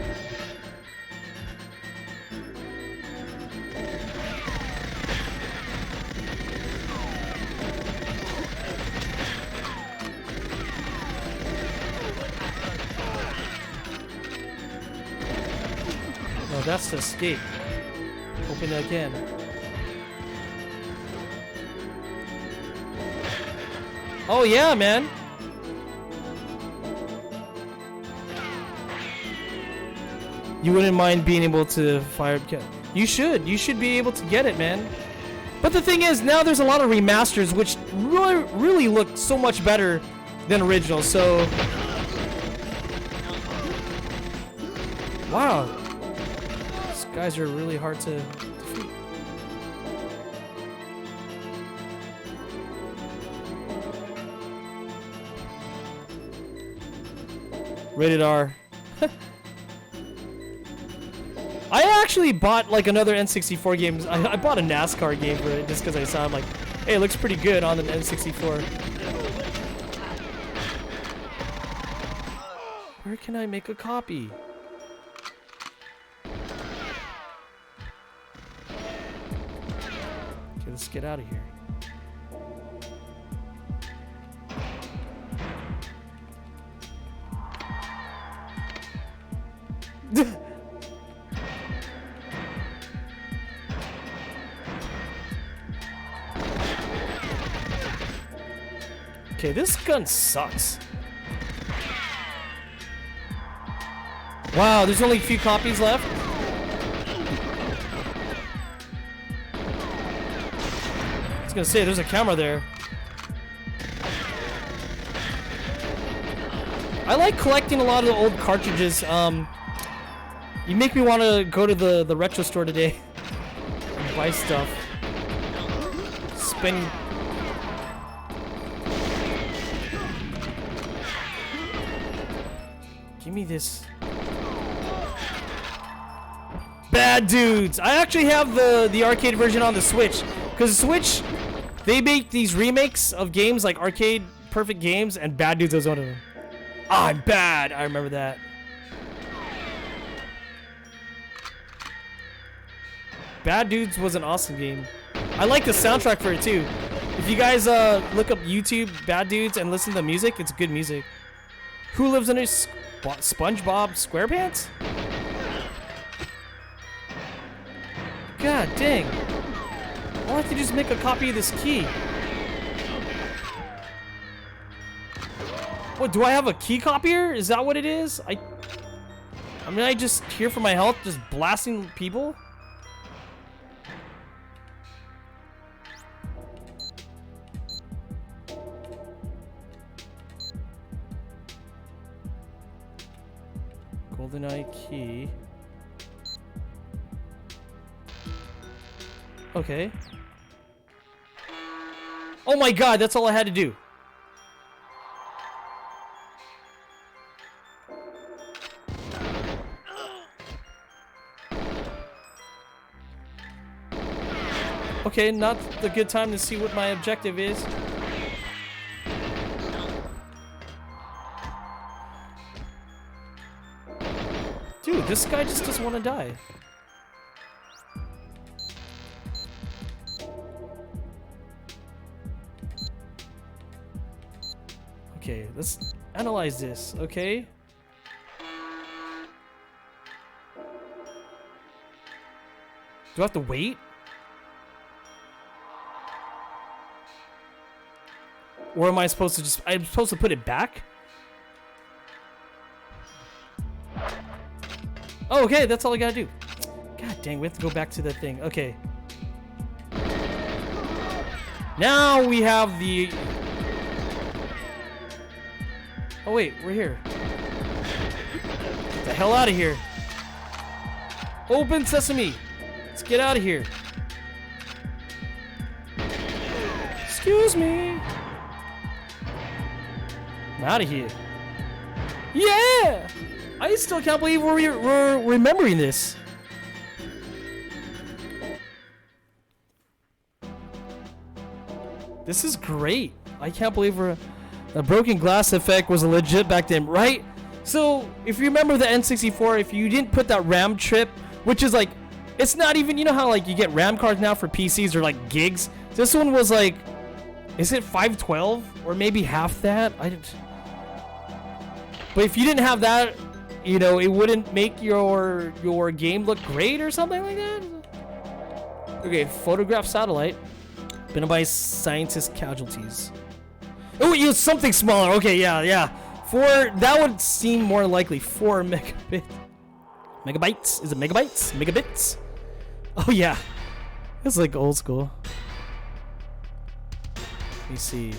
Oh, that's the escape. Open it again. Oh yeah, man. You wouldn't mind being able to fire. You should be able to get it, man. But the thing is, now there's a lot of remasters which really look so much better than originals. So, wow, these guys are really hard to defeat. Rated R. I actually bought like another N64 game. I bought a NASCAR game for it just because I saw it. I'm like, hey, it looks pretty good on the N64. Where can I make a copy? Okay, let's get out of here. Okay, this gun sucks. Wow, there's only a few copies left. I was gonna say, there's a camera there. I like collecting a lot of the old cartridges. You make me want to go to the retro store today and buy stuff. Spend. Give me this. Bad Dudes. I actually have the arcade version on the Switch, because the Switch, they make these remakes of games like arcade perfect games, and Bad Dudes was one of them. Ah, I'm bad. I remember that. Bad Dudes was an awesome game. I like the soundtrack for it too. If you guys look up YouTube Bad Dudes and listen to the music, it's good music. Who lives in a SpongeBob SquarePants? God dang. All I have to do is make a copy of this key. What, do I have a key copier? Is that what it is? I mean, I just here for my health, just blasting people? GoldenEye key. Okay. Oh my god, that's all I had to do. Okay, not the good time to see what my objective is. Dude, this guy just doesn't want to die. Okay, let's analyze this, okay? Do I have to wait? Or am I supposed to I'm supposed to put it back? Oh, okay, that's all I gotta do. God dang, we have to go back to the thing. Okay. Now we have the... Oh wait, we're here. Get the hell out of here. Open sesame. Let's get out of here. Excuse me. I'm out of here. Yeah! I still can't believe we're remembering this. This is great. I can't believe the broken glass effect was legit back then, right? So, if you remember the N64, if you didn't put that RAM chip, which is like, it's not even, you know how like you get RAM cards now for PCs or like gigs? This one was like, is it 512 or maybe half that? But if you didn't have that, you know, it wouldn't make your game look great or something like that. Okay, photograph satellite. Been by scientist casualties. Oh, use something smaller. Okay, yeah. 4, that would seem more likely. 4 megabit. Megabytes? Is it megabytes? Megabits? Oh yeah. It's like old school. Let me see.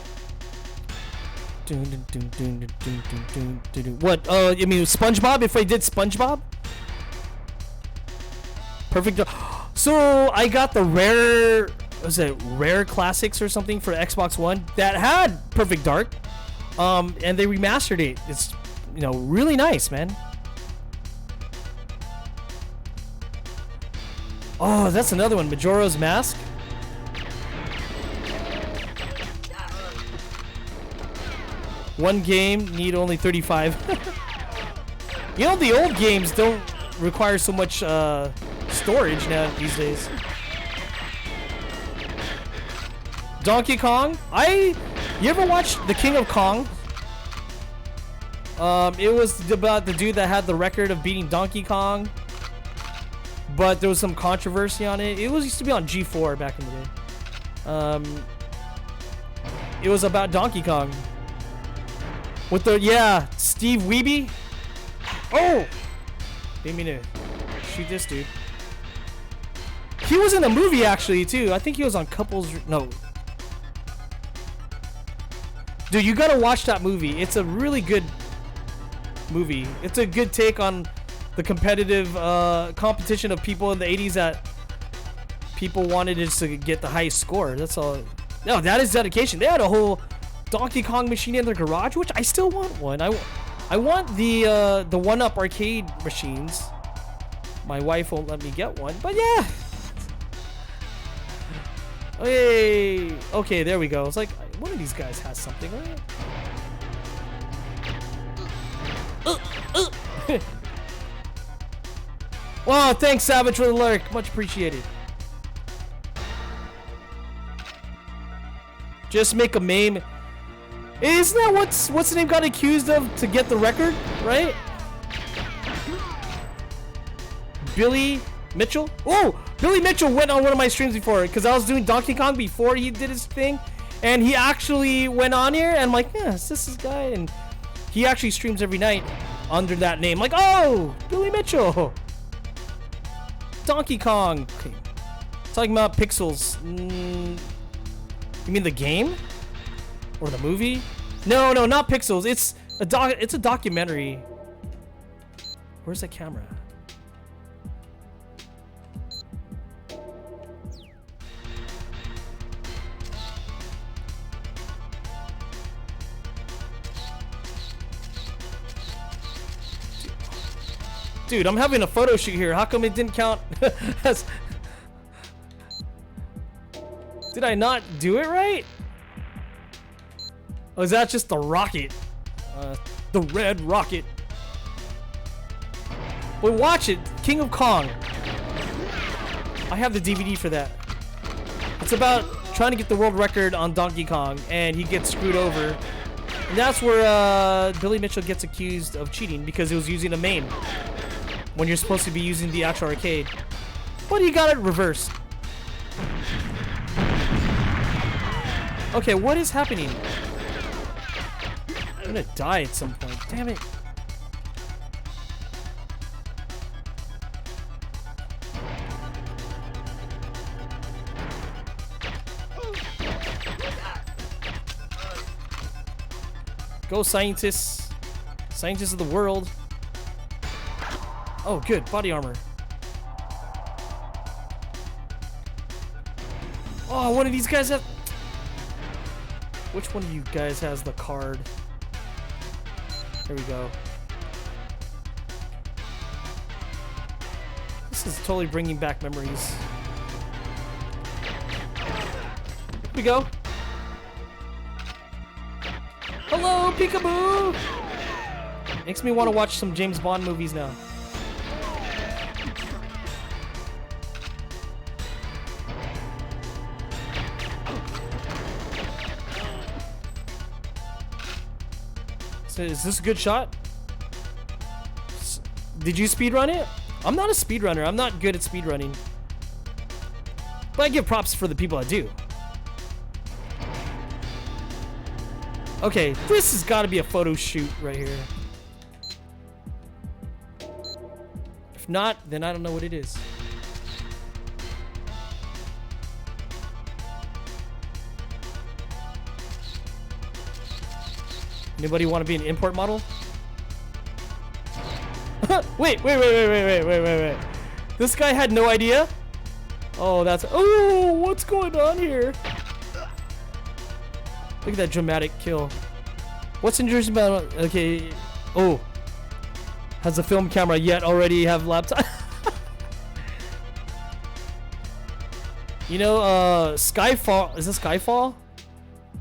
What? Oh, you mean SpongeBob? If I did SpongeBob? Perfect. So I got the rare, was it Rare Classics or something for Xbox One that had Perfect Dark, and they remastered it. It's, you know, really nice, man. Oh, that's another one. Majora's Mask. One game, need only 35. You know, the old games don't require so much storage now these days. Donkey Kong. You ever watched The King of Kong? It was about the dude that had the record of beating Donkey Kong, but there was some controversy on it. It used to be on G4 back in the day. It was about Donkey Kong. With the, Steve Weeby. Oh! Didn't mean to shoot this dude. He was in a movie actually too. I think he was on no. Dude, you gotta watch that movie. It's a really good movie. It's a good take on the competitive competition of people in the 80s that people wanted just to get the highest score. That's all. No, that is dedication. They had a whole Donkey Kong machine in their garage, which I still want one. I want the 1-up arcade machines. My wife won't let me get one, but yeah. Hey, okay, there we go. It's like one of these guys has something, right? Wow, thanks Savage for the lurk. Much appreciated. Just make a meme. Isn't that what's the name got accused of to get the record, right? Billy Mitchell? Oh, Billy Mitchell went on one of my streams before because I was doing Donkey Kong before he did his thing, and he actually went on here and I'm like, yeah, is this guy? And he actually streams every night under that name. Like, oh, Billy Mitchell, Donkey Kong. Okay. Talking about Pixels. You mean the game or the movie? No, not Pixels. It's a documentary. Where's the camera? Dude, I'm having a photo shoot here. How come it didn't count as... Did I not do it right? Oh, is that just the rocket? The red rocket. But watch it. King of Kong. I have the DVD for that. It's about trying to get the world record on Donkey Kong, and he gets screwed over. And that's where Billy Mitchell gets accused of cheating because he was using a MAME when you're supposed to be using the actual arcade. But he got it reversed. Okay, what is happening? I'm gonna die at some point. Damn it. Go scientists. Scientists of the world. Oh, good. Body armor. Oh, one of these guys have... Which one of you guys has the card? There we go. This is totally bringing back memories. Here we go. Hello, peekaboo! Makes me want to watch some James Bond movies now. So is this a good shot? Did you speedrun it? I'm not a speedrunner. I'm not good at speedrunning. But I give props for the people that do. Okay, this has got to be a photo shoot right here. If not, then I don't know what it is. Anybody want to be an import model? Wait. This guy had no idea? Oh, that's... Oh, what's going on here? Look at that dramatic kill. What's interesting about... Okay. Oh. Has a film camera yet already have laptop? You know, Skyfall... Is this Skyfall?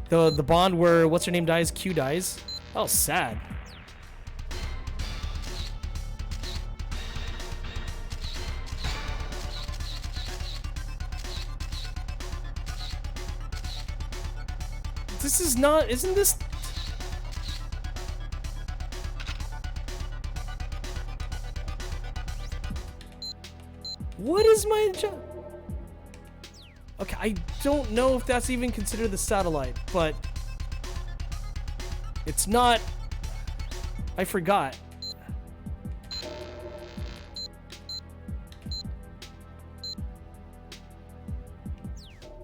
The Bond where what's her name dies? Q dies? Oh, sad. This is not... Isn't this... What is my job? Okay, I don't know if that's even considered the satellite, but... It's not... I forgot.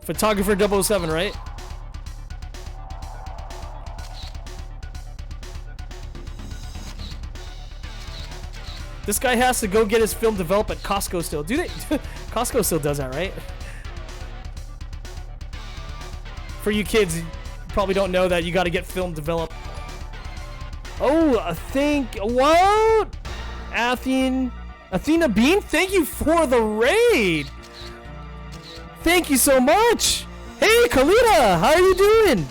Photographer 007, right? This guy has to go get his film developed at Costco still. Do they? Costco still does that, right? For you kids, you probably don't know that you got to get film developed. Oh, I think... What? Athena Bean, thank you for the raid. Thank you so much. Hey, Kalita, how are you doing?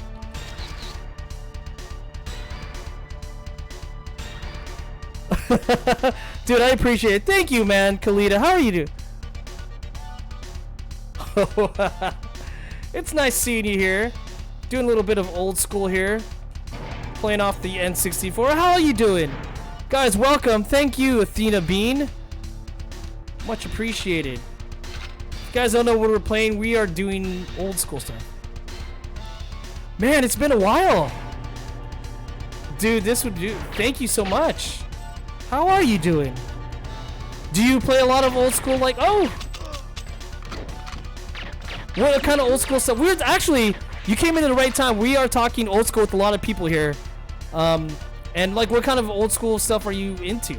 Dude, I appreciate it. Thank you, man, Kalita. How are you doing? It's nice seeing you here. Doing a little bit of old school here. Playing off the N64. How are you doing? Guys, welcome. Thank you, Athena Bean. Much appreciated. If you guys don't know what we're playing, we are doing old school stuff. Man, it's been a while. Dude, this would do. Thank you so much. How are you doing? Do you play a lot of old school, like, oh! What kind of old school stuff? We're actually, you came in at the right time. We are talking old school with a lot of people here. And like, what kind of old school stuff are you into?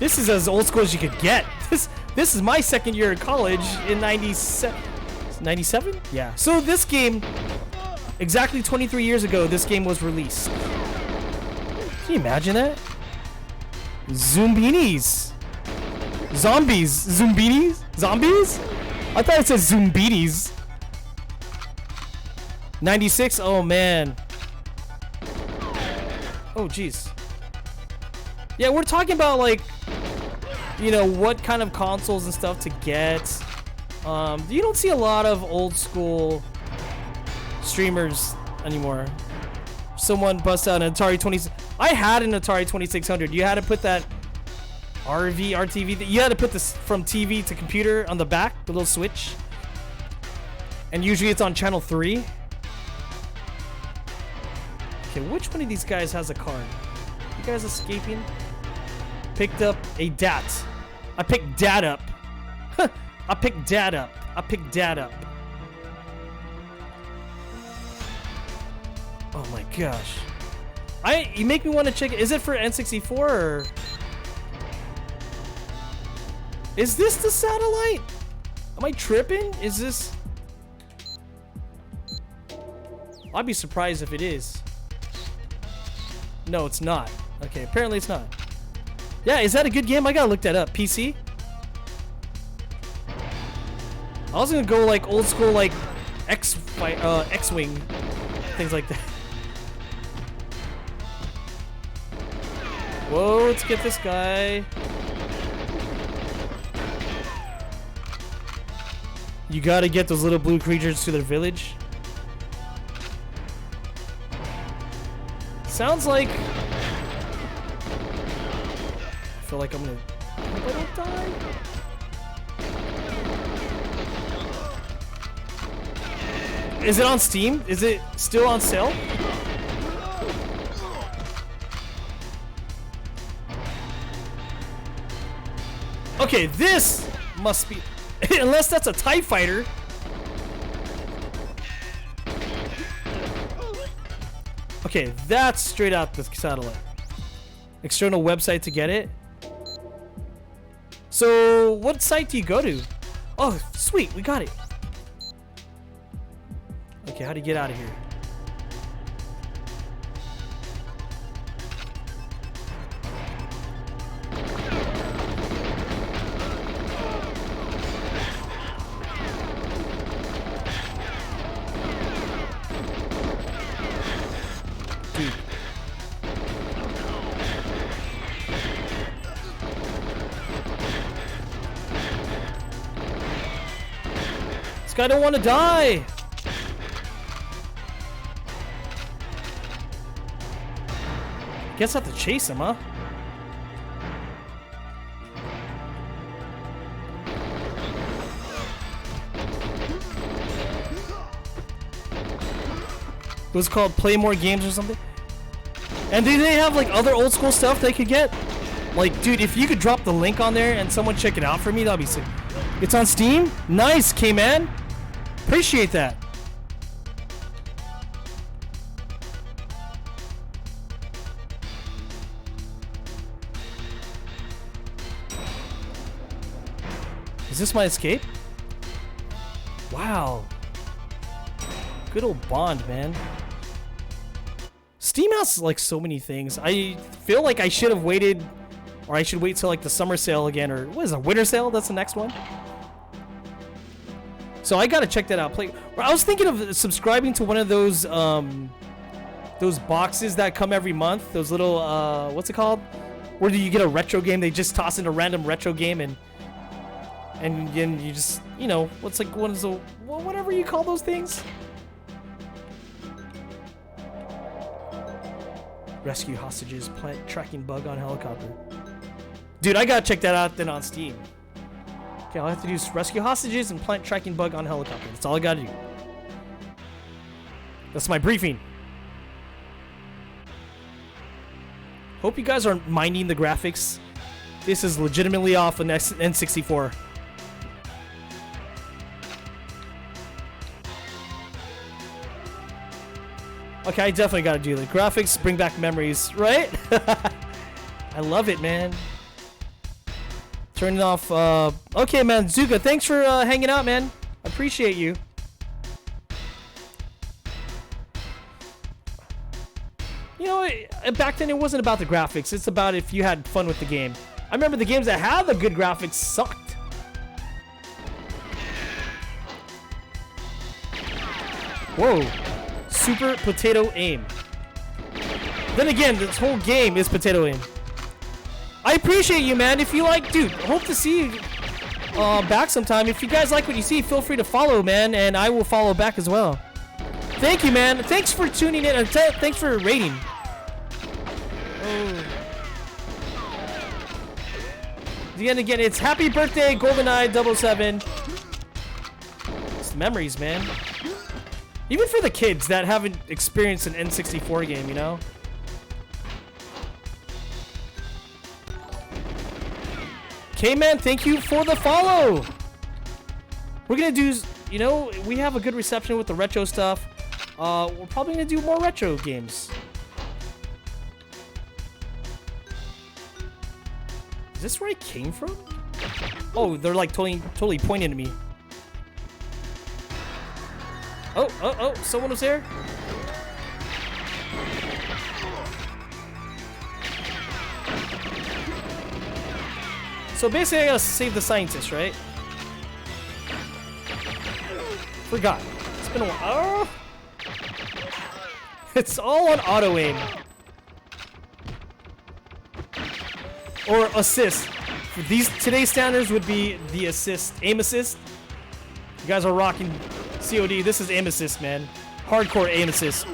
This is as old school as you could get. This is my second year in college in 97. 97? Yeah. So this game, exactly 23 years ago, this game was released. Can you imagine that? Zombinis. Zombies. Zombinis? Zombies? I thought it said Zombinis. 96? Oh, man. Oh, jeez. Yeah, we're talking about, like, you know, what kind of consoles and stuff to get. You don't see a lot of old school streamers anymore. Someone bust out an Atari 20... I had an Atari 2600. You had to put that RTV, you had to put this from TV to computer on the back, the little switch. And usually it's on channel 3. Okay, which one of these guys has a card? You guys escaping? Picked up a DAT. I picked DAT up. I picked DAT up. I picked DAT up. Oh my gosh. You make me want to check it. Is it for N64 or... Is this the satellite? Am I tripping? Is this... I'd be surprised if it is. No, it's not. Okay, apparently it's not. Yeah, is that a good game? I gotta look that up. PC? I was gonna go like old school, like X-Wing. Things like that. Whoa, let's get this guy. You gotta get those little blue creatures to their village. Sounds like... feel like I'm gonna... I hope I don't die. Is it on Steam? Is it still on sale? Okay, this must be... Unless that's a TIE fighter. Okay, that's straight out the satellite. External website to get it. So, what site do you go to? Oh, sweet, we got it. Okay, how do you get out of here? Dude. This guy don't want to die. Guess I have to chase him, huh? It was called Play More Games or something. And do they have like other old school stuff they could get? Like, dude, if you could drop the link on there and someone check it out for me, that'd be sick. It's on Steam? Nice, K-Man. Appreciate that. Is this my escape? Wow. Good old Bond, man. Steam has like so many things. I feel like I should have waited, or I should wait till like the summer sale again, or what is it, winter sale? That's the next one. So I gotta check that out. I was thinking of subscribing to one of those boxes that come every month. Those little what's it called? Where do you get a retro game? They just toss in a random retro game and you just, you know, what's like one of the whatever you call those things. Rescue hostages, plant tracking bug on helicopter. Dude, I gotta check that out then on Steam. Okay, all I have to do is rescue hostages and plant tracking bug on helicopter. That's all I gotta do. That's my briefing. Hope you guys aren't minding the graphics. This is legitimately off an N64. Okay, I definitely gotta do the graphics, bring back memories, right? I love it, man. Turn it off. Okay, man, Zuka, thanks for hanging out, man. Appreciate you. You know, back then it wasn't about the graphics. It's about if you had fun with the game. I remember the games that had the good graphics sucked. Whoa. Super potato aim. Then again, this whole game is potato aim. I appreciate you, man. If you like, dude, hope to see you back sometime. If you guys like what you see, feel free to follow, man, and I will follow back as well. Thank you, man. Thanks for tuning in, and thanks for rating. Oh. Again, it's happy birthday, GoldenEye 007. It's memories, man. Even for the kids that haven't experienced an N64 game, you know? K-Man, thank you for the follow! We're gonna do, you know, we have a good reception with the retro stuff. We're probably gonna do more retro games. Is this where I came from? Oh, they're like totally pointing at me. Oh, someone was there? So basically I gotta save the scientist, right? Forgot. It's been a while. Oh! It's all on auto aim. Or assist. For today's standards would be the assist. Aim assist. You guys are rocking COD. This is aim assist, man. Hardcore aim assist.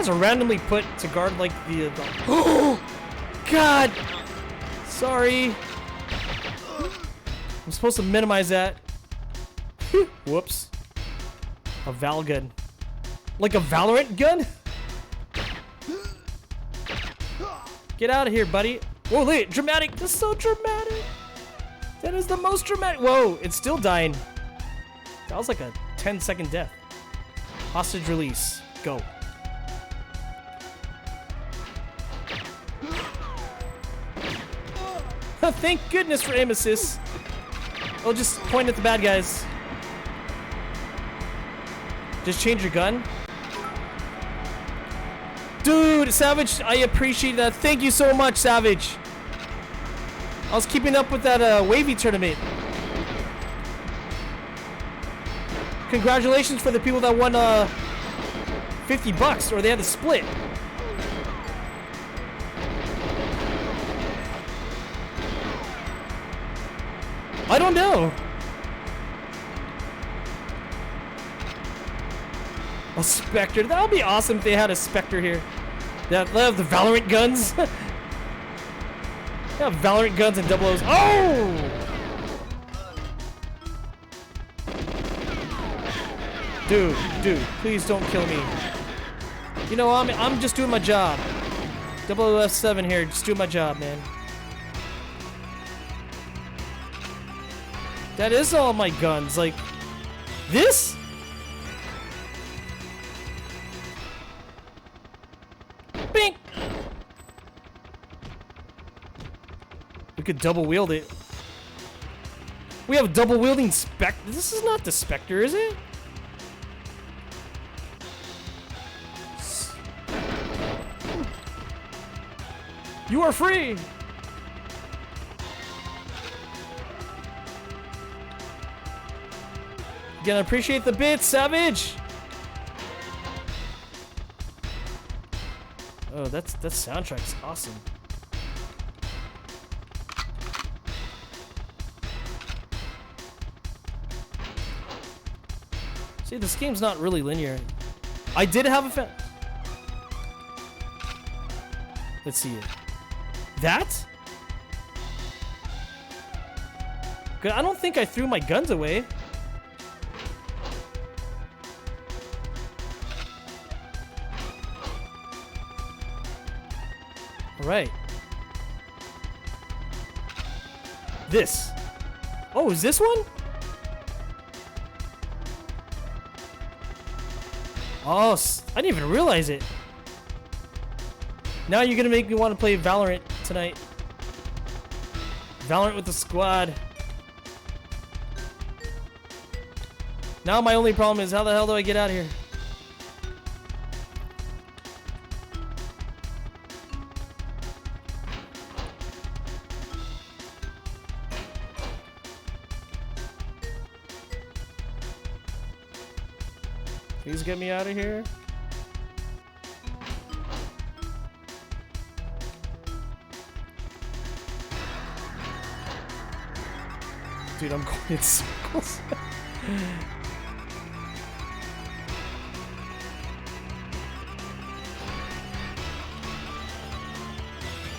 guys are randomly put to guard like the oh God! Sorry. I'm supposed to minimize that. Whoops. A Val gun. Like a Valorant gun? Get out of here, buddy. Whoa, wait, dramatic. That's so dramatic. That is the most dramatic. Whoa, it's still dying. That was like a 10-second death. Hostage release. Go. Thank goodness for aim assist. I'll just point at the bad guys. Just change your gun. Dude, Savage, I appreciate that. Thank you so much, Savage. I was keeping up with that wavy tournament. Congratulations for the people that won $50, or they had to split. I don't know. A Spectre. That would be awesome if they had a Spectre here. They have the Valorant guns. They have Valorant guns and double O's. Oh! Dude, please don't kill me. You know, I'm just doing my job. 007 here, just doing my job, man. That is all my guns. Like, this? Bink! We could double wield it. We have double wielding Spectre. This is not the Spectre, is it? You are free! Again, appreciate the bits, Savage! Oh, that soundtrack's awesome. See, this game's not really linear. I did have a fan. Let's see it. That? Good. I don't think I threw my guns away. All right. This. Oh, is this one? Oh, I didn't even realize it. Now you're gonna make me want to play Valorant tonight. Valorant with the squad. Now my only problem is how the hell do I get out of here? Please get me out of here. Dude, I'm going in circles.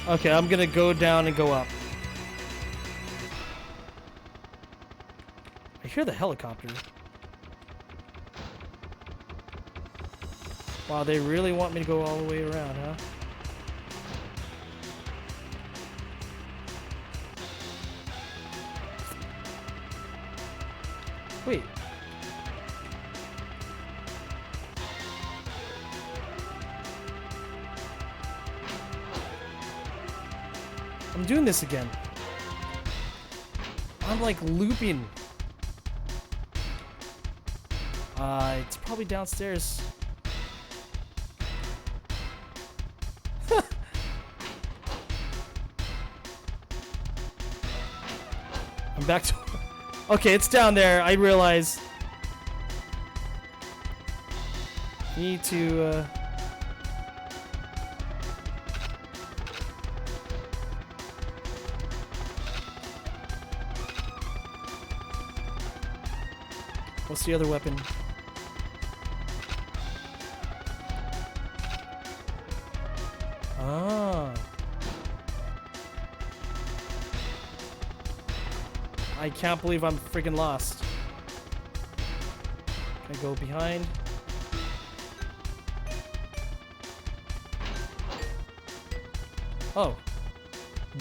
Okay, I'm gonna go down and go up. I hear the helicopter. Wow, they really want me to go all the way around, huh? Wait. I'm doing this again. I'm like looping. It's probably downstairs. I'm back to... Okay, it's down there. I realize. Need to, What's the other weapon? Ah. I can't believe I'm freaking lost. Can I go behind? Oh.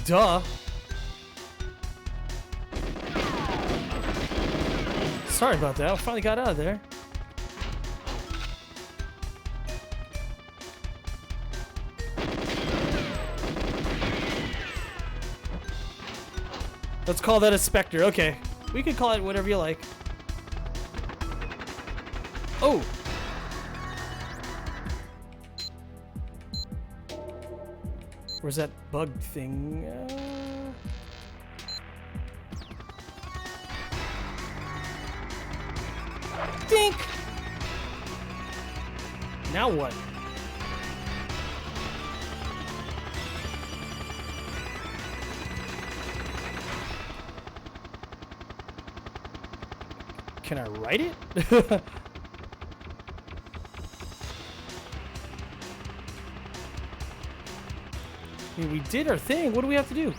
Duh. Sorry about that. I finally got out of there. Let's call that a specter. Okay. We can call it whatever you like. Oh. Where's that bug thing? Dink! Now what? Can I write it? I mean, we did our thing. What do we have to do?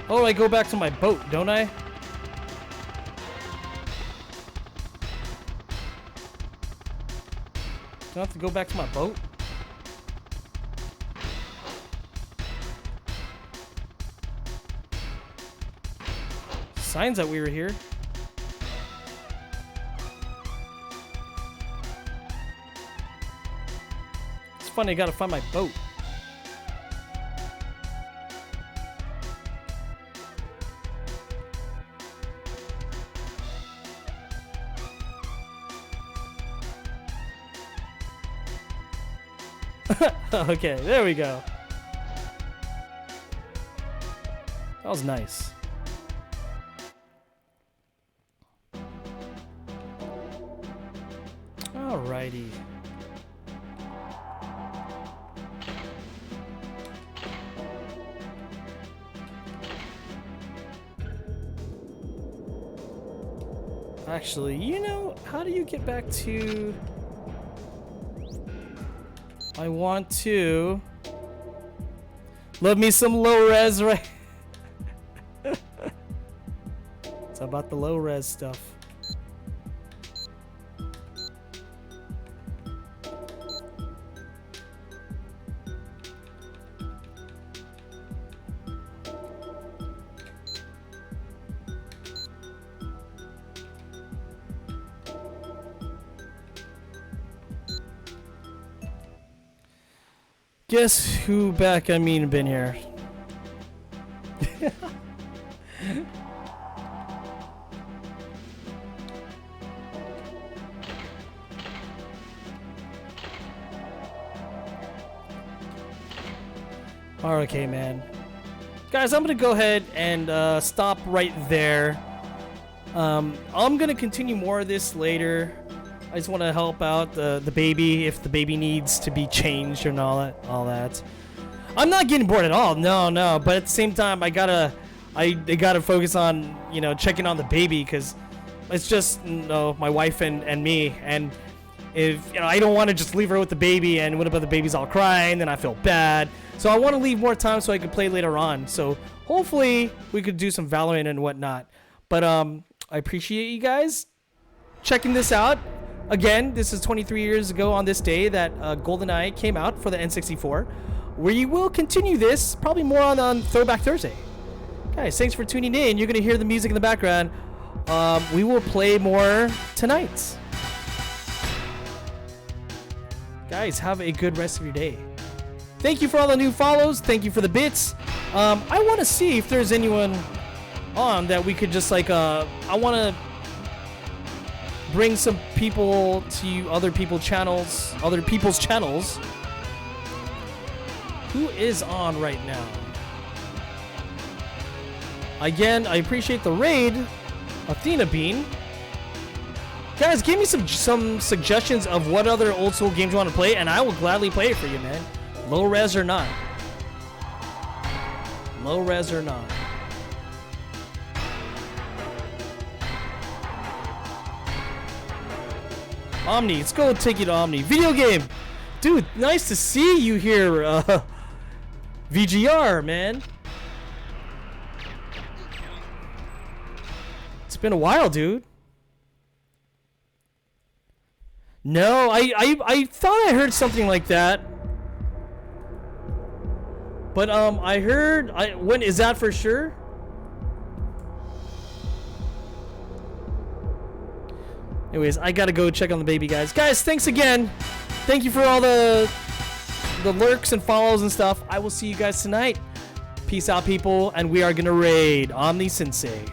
Oh, I go back to my boat, don't I? Do I have to go back to my boat? Signs that we were here. It's funny, I gotta find my boat. Okay, there we go. That was nice. Alrighty. Actually, you know, how do you get back to... I want to... Love me some low res, right? It's about the low res stuff. Guess who back I mean been here? Okay, man. Guys, I'm gonna go ahead and stop right there. I'm gonna continue more of this later. I just want to help out the baby if the baby needs to be changed and all that. I'm not getting bored at all. No. But at the same time, I gotta focus on, you know, checking on the baby, because it's just, you know, my wife and me. And if, you know, I don't want to just leave her with the baby, and what about the baby's all crying, then I feel bad. So I want to leave more time so I can play later on. So hopefully we could do some Valorant and whatnot. But I appreciate you guys checking this out. Again, this is 23 years ago on this day that GoldenEye came out for the N64. We will continue this, probably more on Throwback Thursday. Guys, thanks for tuning in. You're going to hear the music in the background. We will play more tonight. Guys, have a good rest of your day. Thank you for all the new follows. Thank you for the bits. I want to see if there's anyone on that we could just like, I want to bring some people to other people's channels. Who is on right now? Again, I appreciate the raid, Athena Bean. Guys, give me some suggestions of what other old school games you want to play, and I will gladly play it for you, man. Low res or not. Low res or not. Omni, let's go take you to Omni. Video game! Dude, nice to see you here, VGR, man. It's been a while, dude. No, I thought I heard something like that. But I heard when is that for sure? Anyways, I gotta go check on the baby, guys. Guys, thanks again. Thank you for all the lurks and follows and stuff. I will see you guys tonight. Peace out, people, and we are gonna raid Omni Sensei.